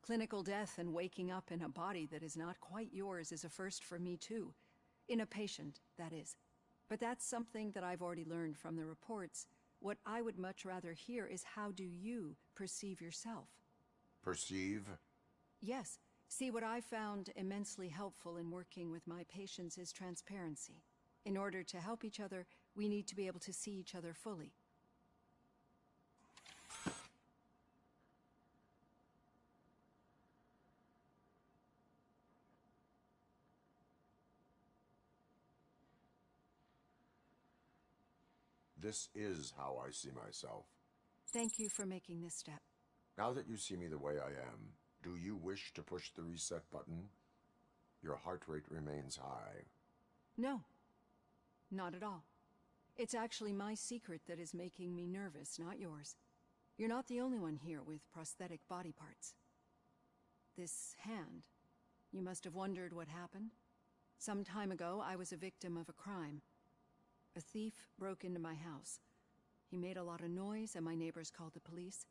[SPEAKER 16] Clinical death and waking up in a body that is not quite yours is a first for me too. In a patient, that is. But that's something that I've already learned from the reports. What I would much rather hear is how do you perceive yourself?
[SPEAKER 2] Perceive?
[SPEAKER 16] Yes. See, what I found immensely helpful in working with my patients is transparency. In order to help each other, we need to be able to see each other fully.
[SPEAKER 2] This is how I see myself.
[SPEAKER 16] Thank you for making this step.
[SPEAKER 2] Now that you see me the way I am, do you wish to push the reset button? Your heart rate remains high.
[SPEAKER 16] No, not at all. It's actually my secret that is making me nervous, not yours. You're not the only one here with prosthetic body parts. This hand, you must have wondered what happened. Some time ago, I was a victim of a crime. A thief broke into my house. He made a lot of noise and my neighbors called the police.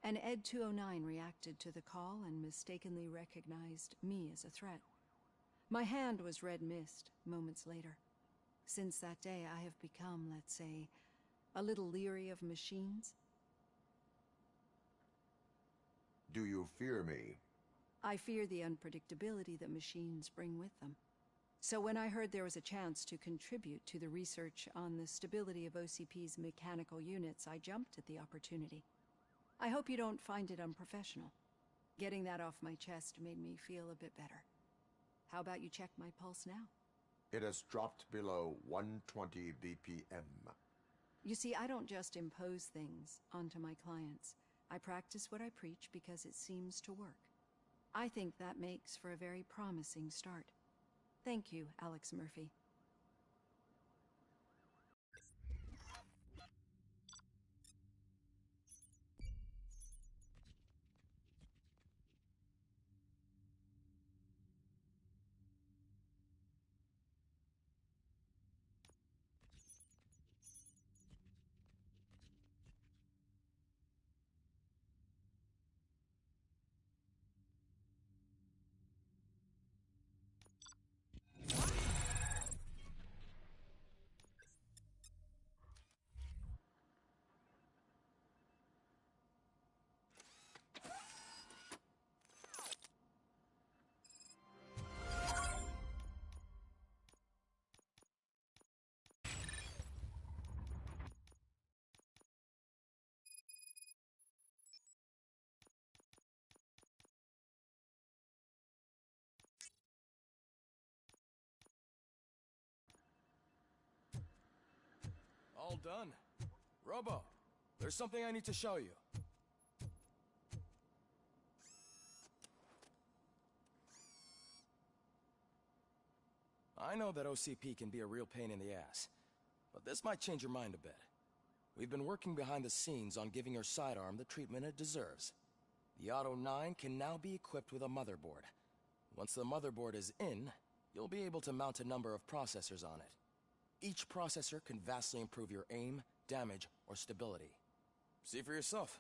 [SPEAKER 16] And Ed 209 reacted to the call and mistakenly recognized me as a threat. My hand was red mist moments later. Since that day, I have become, let's say, a little leery of machines.
[SPEAKER 2] Do you fear me?
[SPEAKER 16] I fear the unpredictability that machines bring with them. So when I heard there was a chance to contribute to the research on the stability of OCP's mechanical units, I jumped at the opportunity. I hope you don't find it unprofessional. Getting that off my chest made me feel a bit better. How about you check my pulse now?
[SPEAKER 2] It has dropped below 120 BPM.
[SPEAKER 16] You see, I don't just impose things onto my clients. I practice what I preach because it seems to work. I think that makes for a very promising start. Thank you, Alex Murphy.
[SPEAKER 9] done. Robo, there's something I need to show you. I know that OCP can be a real pain in the ass, but this might change your mind a bit. We've been working behind the scenes on giving your sidearm the treatment it deserves. The Auto 9 can now be equipped with a motherboard. Once the motherboard is in, you'll be able to mount a number of processors on it. Each processor can vastly improve your aim, damage, or stability. See for yourself.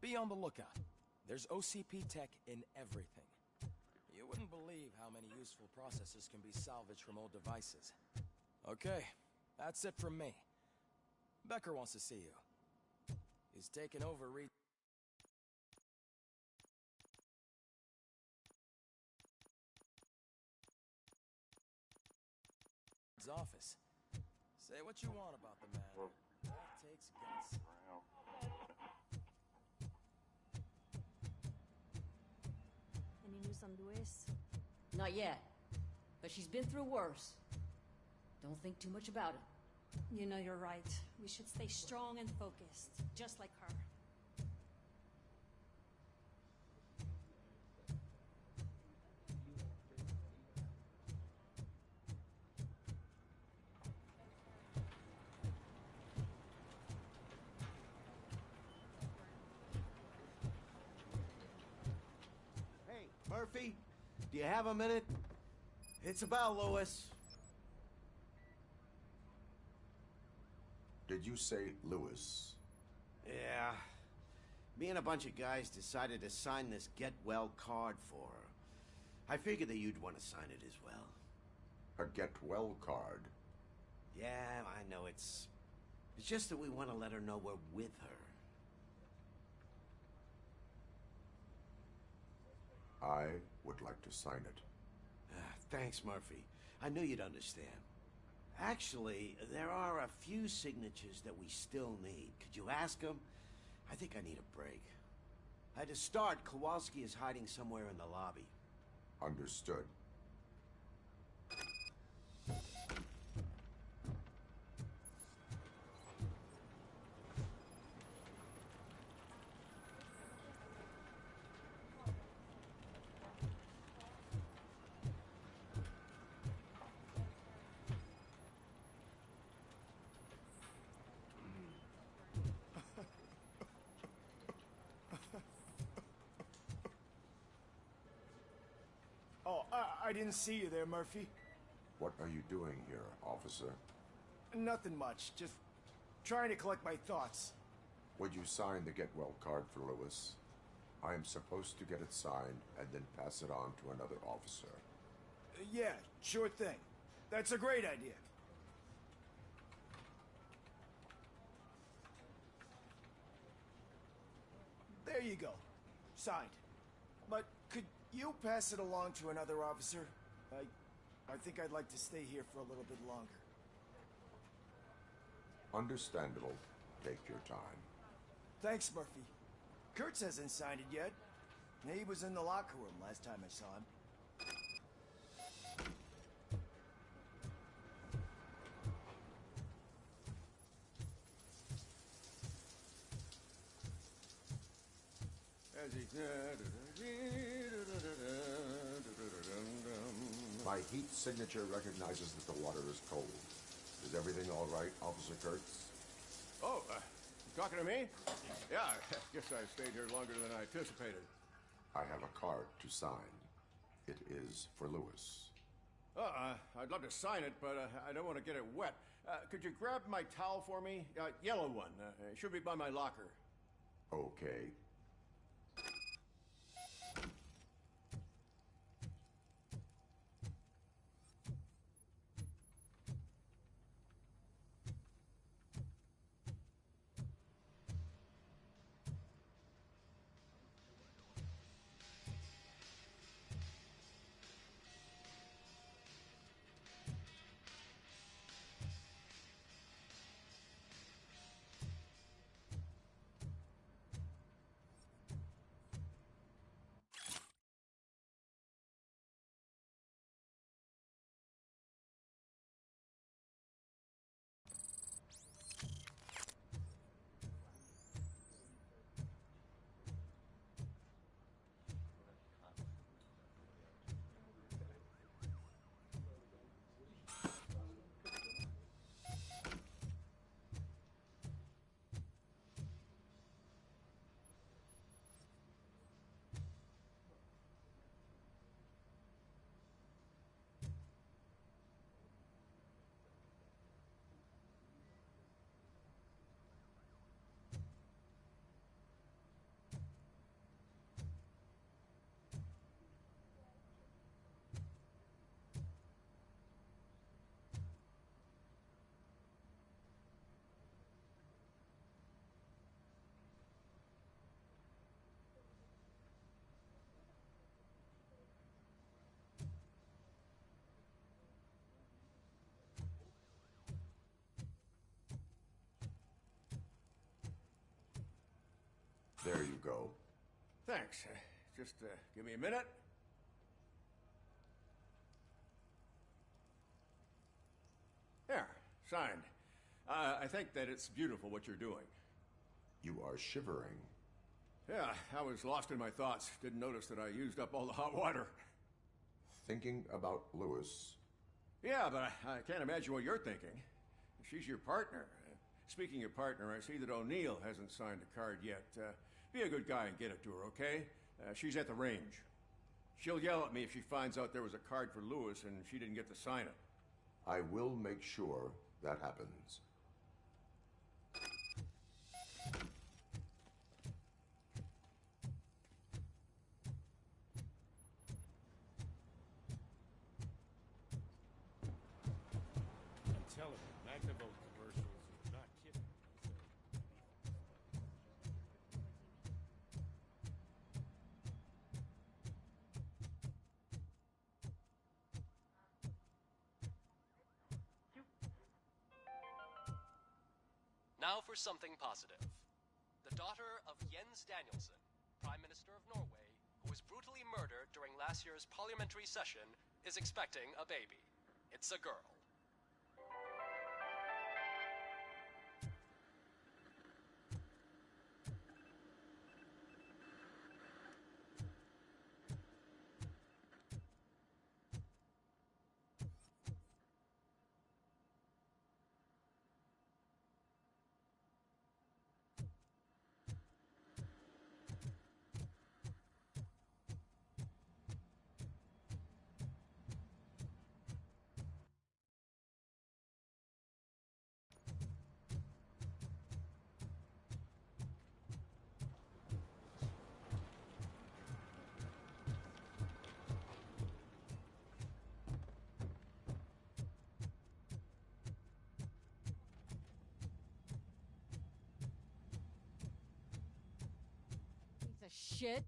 [SPEAKER 9] Be on the lookout. There's OCP tech in everything. You wouldn't believe how many useful processors can be salvaged from old devices. Okay, that's it from me. Becker wants to see you. He's taken over office. Say what you want about the man. That takes guts.
[SPEAKER 13] Any news on Luis?
[SPEAKER 4] Not yet. But she's been through worse. Don't think too much about it.
[SPEAKER 13] You know you're right. We should stay strong and focused, just like her.
[SPEAKER 17] Murphy? Do you have a minute? It's about Lewis.
[SPEAKER 2] Did you say Lewis?
[SPEAKER 17] Yeah. Me and a bunch of guys decided to sign this get well card for her. I figured that you'd want to sign it as well.
[SPEAKER 2] A get well card?
[SPEAKER 17] Yeah, I know it's just that we want to let her know we're with her.
[SPEAKER 2] I would like to sign it.
[SPEAKER 17] Thanks, Murphy. I knew you'd understand. Actually, there are a few signatures that we still need. Could you ask them? I think I need a break. To start, Kowalski is hiding somewhere in the lobby.
[SPEAKER 2] Understood.
[SPEAKER 18] Oh, I didn't see you there, Murphy.
[SPEAKER 2] What are you doing here, officer?
[SPEAKER 18] Nothing much, just trying to collect my thoughts.
[SPEAKER 2] Would you sign the get well card for Lewis? I am supposed to get it signed and then pass it on to another officer.
[SPEAKER 18] Yeah, sure thing. That's a great idea. There you go. Signed. But could you pass it along to another officer? I think I'd like to stay here for a little bit longer.
[SPEAKER 2] Understandable. Take your time.
[SPEAKER 18] Thanks, Murphy. Kurtz hasn't signed it yet. He was in the locker room last time I saw him.
[SPEAKER 2] My heat signature recognizes that the water is cold. Is everything all right, Officer Kurtz?
[SPEAKER 19] Oh, you talking to me? Yeah, I guess I stayed here longer than I anticipated.
[SPEAKER 2] I have a card to sign. It is for Lewis.
[SPEAKER 19] I'd love to sign it, but I don't want to get it wet. Could you grab my towel for me? Yellow one. It should be by my locker.
[SPEAKER 2] Okay. There you go.
[SPEAKER 19] Thanks. Just give me a minute. There, signed. I think that it's beautiful what you're doing.
[SPEAKER 2] You are shivering.
[SPEAKER 19] Yeah, I was lost in my thoughts. Didn't notice that I used up all the hot water.
[SPEAKER 2] Thinking about Lewis.
[SPEAKER 19] Yeah, but I can't imagine what you're thinking. She's your partner. Speaking of partner, I see that O'Neill hasn't signed a card yet. Be a good guy and get it to her, okay? She's at the range. She'll yell at me if she finds out there was a card for Lewis and she didn't get to sign it.
[SPEAKER 2] I will make sure that happens.
[SPEAKER 20] I'm telling you, Magnavolt commercials are not kidding.
[SPEAKER 21] Now for something positive. The daughter of Jens Danielson, Prime Minister of Norway, who was brutally murdered during last year's parliamentary session, is expecting a baby. It's a girl.
[SPEAKER 4] Piece of shit.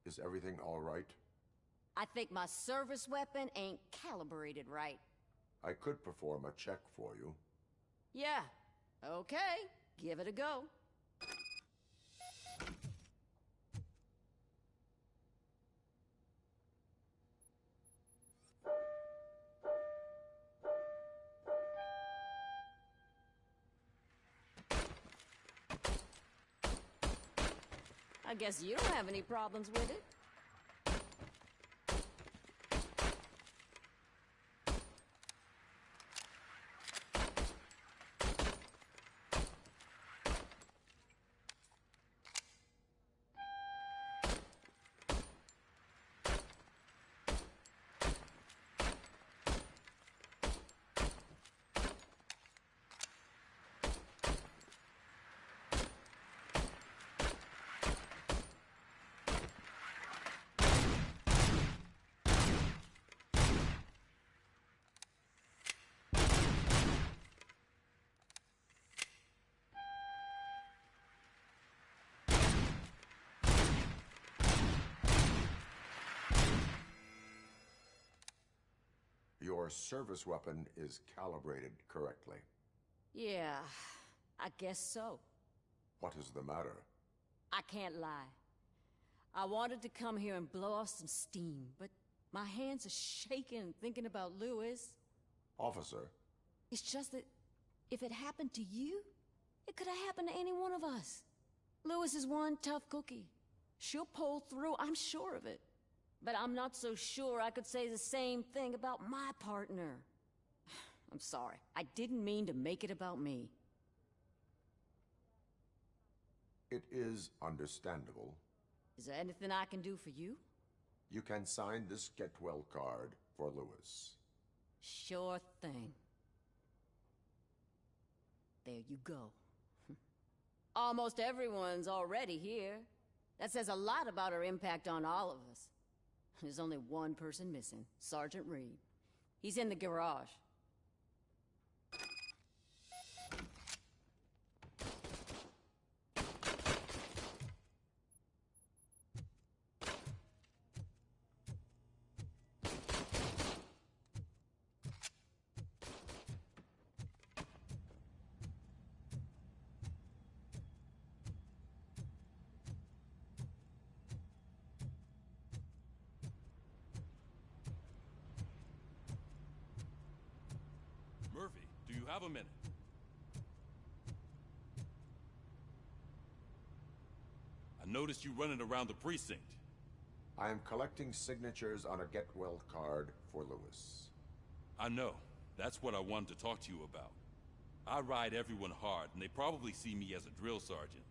[SPEAKER 2] Is everything all right?
[SPEAKER 4] I think my service weapon ain't calibrated right.
[SPEAKER 2] I could perform a check for you.
[SPEAKER 4] Yeah. Okay. Give it a go. I guess you don't have any problems with it.
[SPEAKER 2] Your service weapon is calibrated correctly.
[SPEAKER 4] Yeah, I guess so.
[SPEAKER 2] What is the matter?
[SPEAKER 4] I can't lie. I wanted to come here and blow off some steam, but my hands are shaking thinking about Lewis.
[SPEAKER 2] Officer.
[SPEAKER 4] It's just that if it happened to you, it could have happened to any one of us. Lewis is one tough cookie. She'll pull through, I'm sure of it. But I'm not so sure I could say the same thing about my partner. I'm sorry. I didn't mean to make it about me.
[SPEAKER 2] It is understandable.
[SPEAKER 4] Is there anything I can do for you?
[SPEAKER 2] You can sign this Get Well card for Lewis.
[SPEAKER 4] Sure thing. There you go. Almost everyone's already here. That says a lot about her impact on all of us. There's only one person missing, Sergeant Reed. He's in the garage.
[SPEAKER 20] Murphy, do you have a minute? I noticed you running around the precinct.
[SPEAKER 2] I am collecting signatures on a Get Well card for Lewis.
[SPEAKER 20] I know. That's what I wanted to talk to you about.
[SPEAKER 1] I ride everyone hard, and they probably see me as a drill sergeant.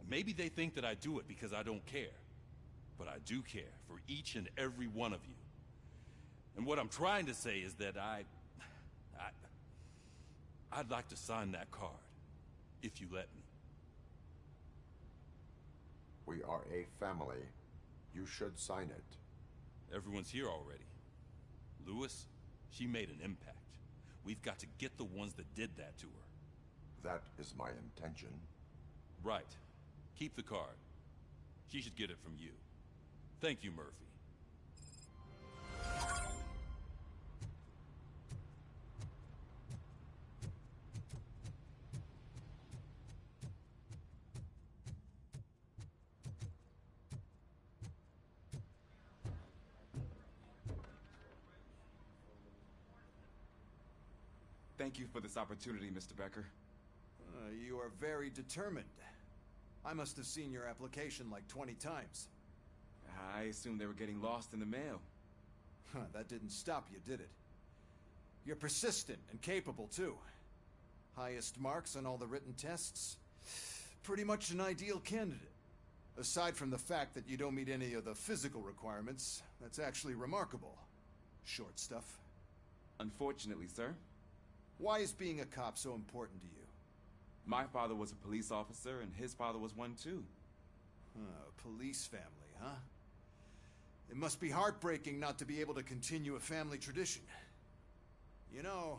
[SPEAKER 1] And maybe they think that I do it because I don't care. But I do care for each and every one of you. And what I'm trying to say is that I'd like to sign that card, if you let me.
[SPEAKER 2] We are a family. You should sign it.
[SPEAKER 1] Everyone's here already. Lewis, she made an impact. We've got to get the ones that did that to her.
[SPEAKER 2] That is my intention.
[SPEAKER 1] Right. Keep the card. She should get it from you. Thank you, Murphy.
[SPEAKER 22] Thank you for this opportunity, Mr. Becker.
[SPEAKER 15] You are very determined. I must have seen your application like 20 times.
[SPEAKER 22] I assumed they were getting lost in the mail.
[SPEAKER 15] That didn't stop you, did it? You're persistent and capable, too. Highest marks on all the written tests. Pretty much an ideal candidate. Aside from the fact that you don't meet any of the physical requirements, that's actually remarkable. Short stuff.
[SPEAKER 22] Unfortunately, sir.
[SPEAKER 15] Why is being a cop so important to you?
[SPEAKER 22] My father was a police officer, and his father was one, too.
[SPEAKER 15] Police family, huh? It must be heartbreaking not to be able to continue a family tradition. You know,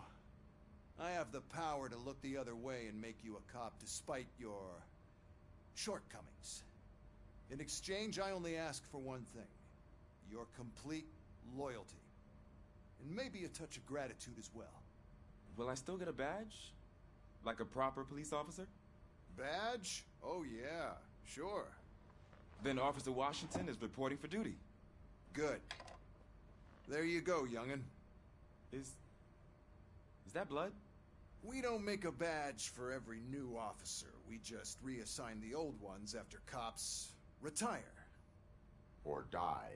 [SPEAKER 15] I have the power to look the other way and make you a cop despite your shortcomings. In exchange, I only ask for one thing. Your complete loyalty. And maybe a touch of gratitude as well.
[SPEAKER 22] Will I still get a badge? Like a proper police officer?
[SPEAKER 15] Badge? Oh yeah, sure.
[SPEAKER 22] Then Officer Washington is reporting for duty.
[SPEAKER 15] Good. There you go, young'un.
[SPEAKER 22] Is that blood?
[SPEAKER 15] We don't make a badge for every new officer. We just reassign the old ones after cops retire.
[SPEAKER 2] Or die.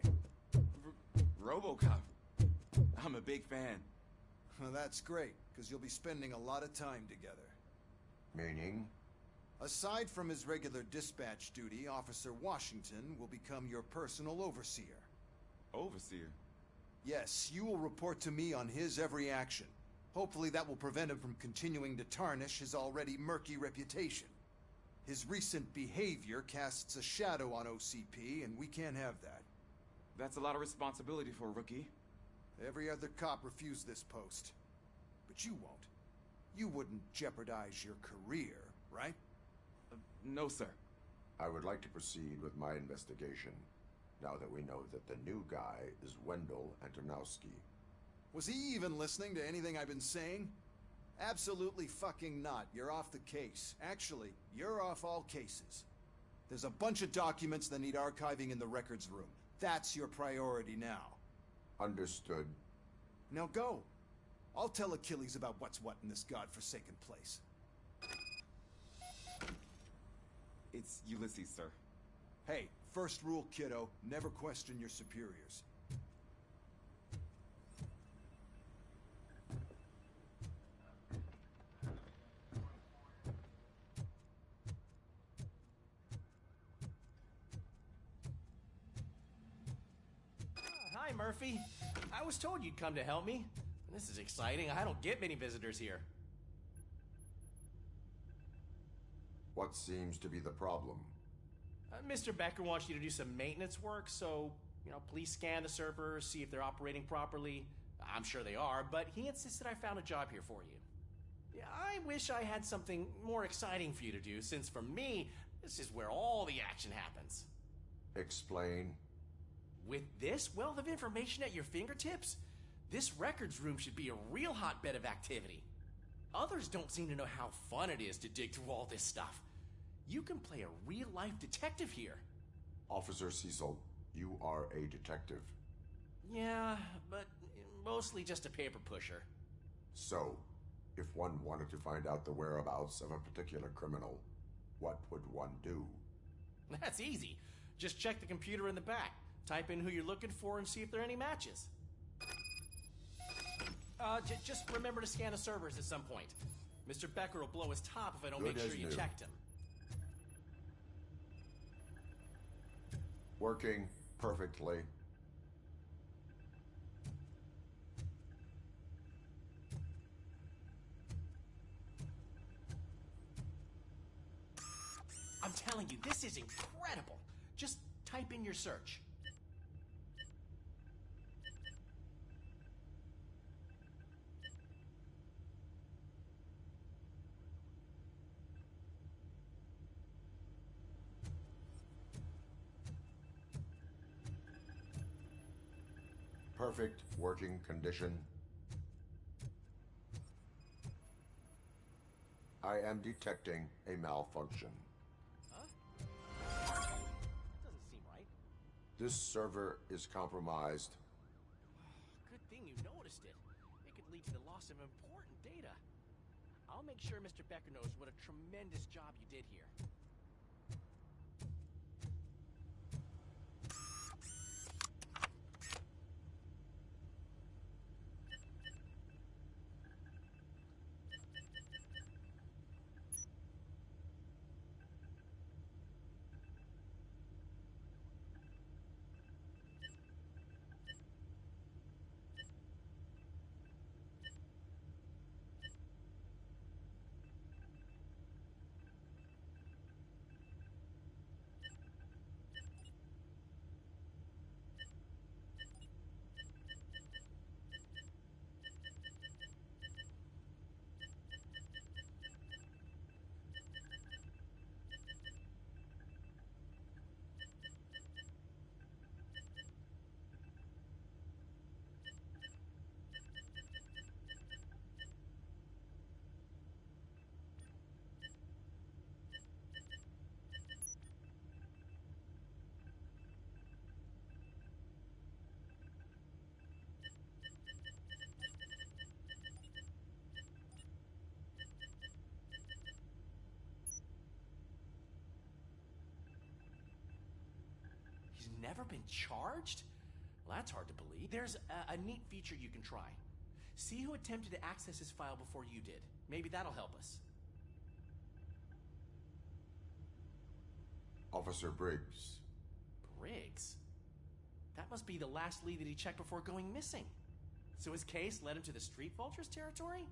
[SPEAKER 22] Robocop. I'm a big fan.
[SPEAKER 15] Well, that's great, because you'll be spending a lot of time together.
[SPEAKER 2] Meaning?
[SPEAKER 15] Aside from his regular dispatch duty, Officer Washington will become your personal overseer.
[SPEAKER 22] Overseer?
[SPEAKER 15] Yes, you will report to me on his every action. Hopefully that will prevent him from continuing to tarnish his already murky reputation. His recent behavior casts a shadow on OCP, and we can't have that.
[SPEAKER 22] That's a lot of responsibility for a rookie.
[SPEAKER 15] Every other cop refused this post. But you won't. You wouldn't jeopardize your career, right?
[SPEAKER 22] No, sir.
[SPEAKER 2] I would like to proceed with my investigation, now that we know that the new guy is Wendell Antonowski.
[SPEAKER 15] Was he even listening to anything I've been saying? Absolutely fucking not. You're off the case. Actually, you're off all cases. There's a bunch of documents that need archiving in the records room. That's your priority now.
[SPEAKER 2] Understood.
[SPEAKER 15] Now go. I'll tell Achilles about what's what in this godforsaken place.
[SPEAKER 22] It's Ulysses, sir.
[SPEAKER 15] Hey, first rule, kiddo, never question your superiors.
[SPEAKER 23] Hi, Murphy. I was told you'd come to help me. This is exciting. I don't get many visitors here.
[SPEAKER 2] What seems to be the problem?
[SPEAKER 23] Mr. Becker wants you to do some maintenance work, so, please scan the servers, see if they're operating properly. I'm sure they are, but he insisted I found a job here for you. Yeah, I wish I had something more exciting for you to do, since for me, this is where all the action happens.
[SPEAKER 2] Explain.
[SPEAKER 23] With this wealth of information at your fingertips, this records room should be a real hotbed of activity. Others don't seem to know how fun it is to dig through all this stuff. You can play a real-life detective here.
[SPEAKER 2] Officer Cecil, you are a detective.
[SPEAKER 23] Yeah, but mostly just a paper pusher.
[SPEAKER 2] So, if one wanted to find out the whereabouts of a particular criminal, what would one do?
[SPEAKER 23] That's easy. Just check the computer in the back. Type in who you're looking for and see if there are any matches. Just remember to scan the servers at some point. Mr. Becker will blow his top if I don't
[SPEAKER 2] Good
[SPEAKER 23] make sure
[SPEAKER 2] as
[SPEAKER 23] you
[SPEAKER 2] new.
[SPEAKER 23] checked him.
[SPEAKER 2] Working perfectly.
[SPEAKER 23] I'm telling you, this is incredible. Just type in your search.
[SPEAKER 2] Perfect working condition. I am detecting a malfunction.
[SPEAKER 23] Huh? Doesn't seem right.
[SPEAKER 2] This server is compromised.
[SPEAKER 23] Good thing you noticed it. It could lead to the loss of important data. I'll make sure Mr. Becker knows what a tremendous job you did here. He's never been charged? Well, that's hard to believe. There's a neat feature you can try. See who attempted to access his file before you did. Maybe that'll help us.
[SPEAKER 2] Officer Briggs.
[SPEAKER 23] Briggs? That must be the last lead that he checked before going missing. So his case led him to the Street Vultures territory?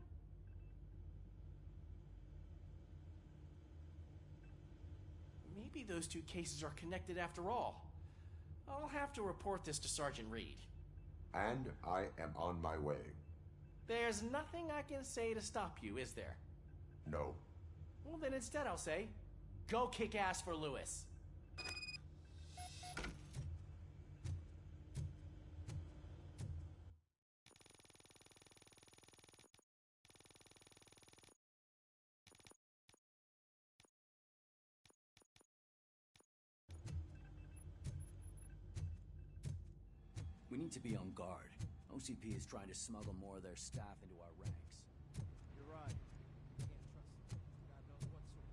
[SPEAKER 23] Maybe those two cases are connected after all. I'll have to report this to Sergeant Reed.
[SPEAKER 2] And I am on my way.
[SPEAKER 23] There's nothing I can say to stop you, is there?
[SPEAKER 2] No.
[SPEAKER 23] Well, then instead I'll say, go kick ass for Lewis.
[SPEAKER 7] We need to be on guard. OCP is trying to smuggle more of their staff into our ranks.
[SPEAKER 18] You're right. Can't trust them. God knows what sort.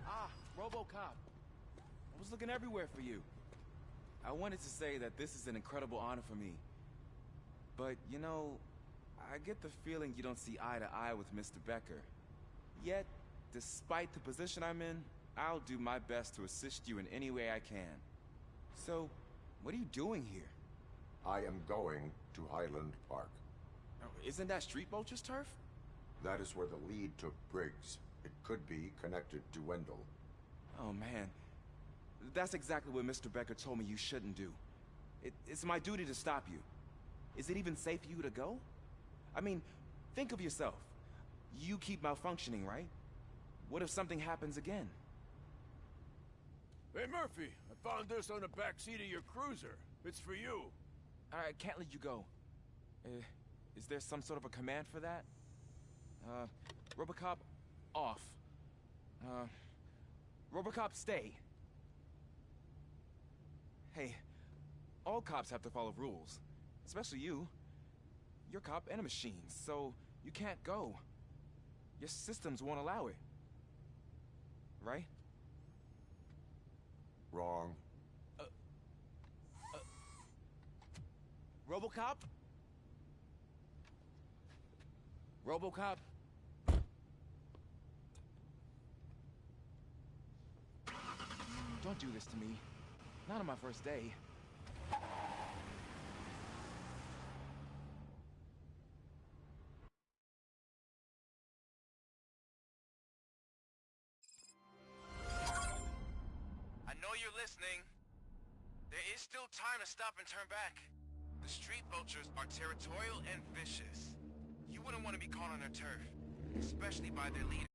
[SPEAKER 22] Ah, Robocop. I was looking everywhere for you. I wanted to say that this is an incredible honor for me. But, you know, I get the feeling you don't see eye to eye with Mr. Becker. Yet, despite the position I'm in, I'll do my best to assist you in any way I can. So, what are you doing here?
[SPEAKER 2] I am going to Highland Park.
[SPEAKER 22] Isn't that Street Vulture's turf?
[SPEAKER 2] That is where the lead took Briggs. It could be connected to Wendell.
[SPEAKER 22] Oh, man. That's exactly what Mr. Becker told me you shouldn't do. It's my duty to stop you. Is it even safe for you to go? I mean, think of yourself. You keep malfunctioning, right? What if something happens again?
[SPEAKER 20] Hey, Murphy, I found this on the back seat of your cruiser. It's for you.
[SPEAKER 22] I can't let you go. Is there some sort of a command for that? Robocop, off. Robocop, stay. Hey, all cops have to follow rules. Especially you. you're a cop and a machine, so you can't go. Your systems won't allow it. Right?
[SPEAKER 2] Wrong.
[SPEAKER 22] Robocop? Robocop? Don't do this to me. Not on my first day.
[SPEAKER 6] I know you're listening. There is still time to stop and turn back. The street vultures are territorial and vicious. You wouldn't want to be caught on their turf, especially by their leader.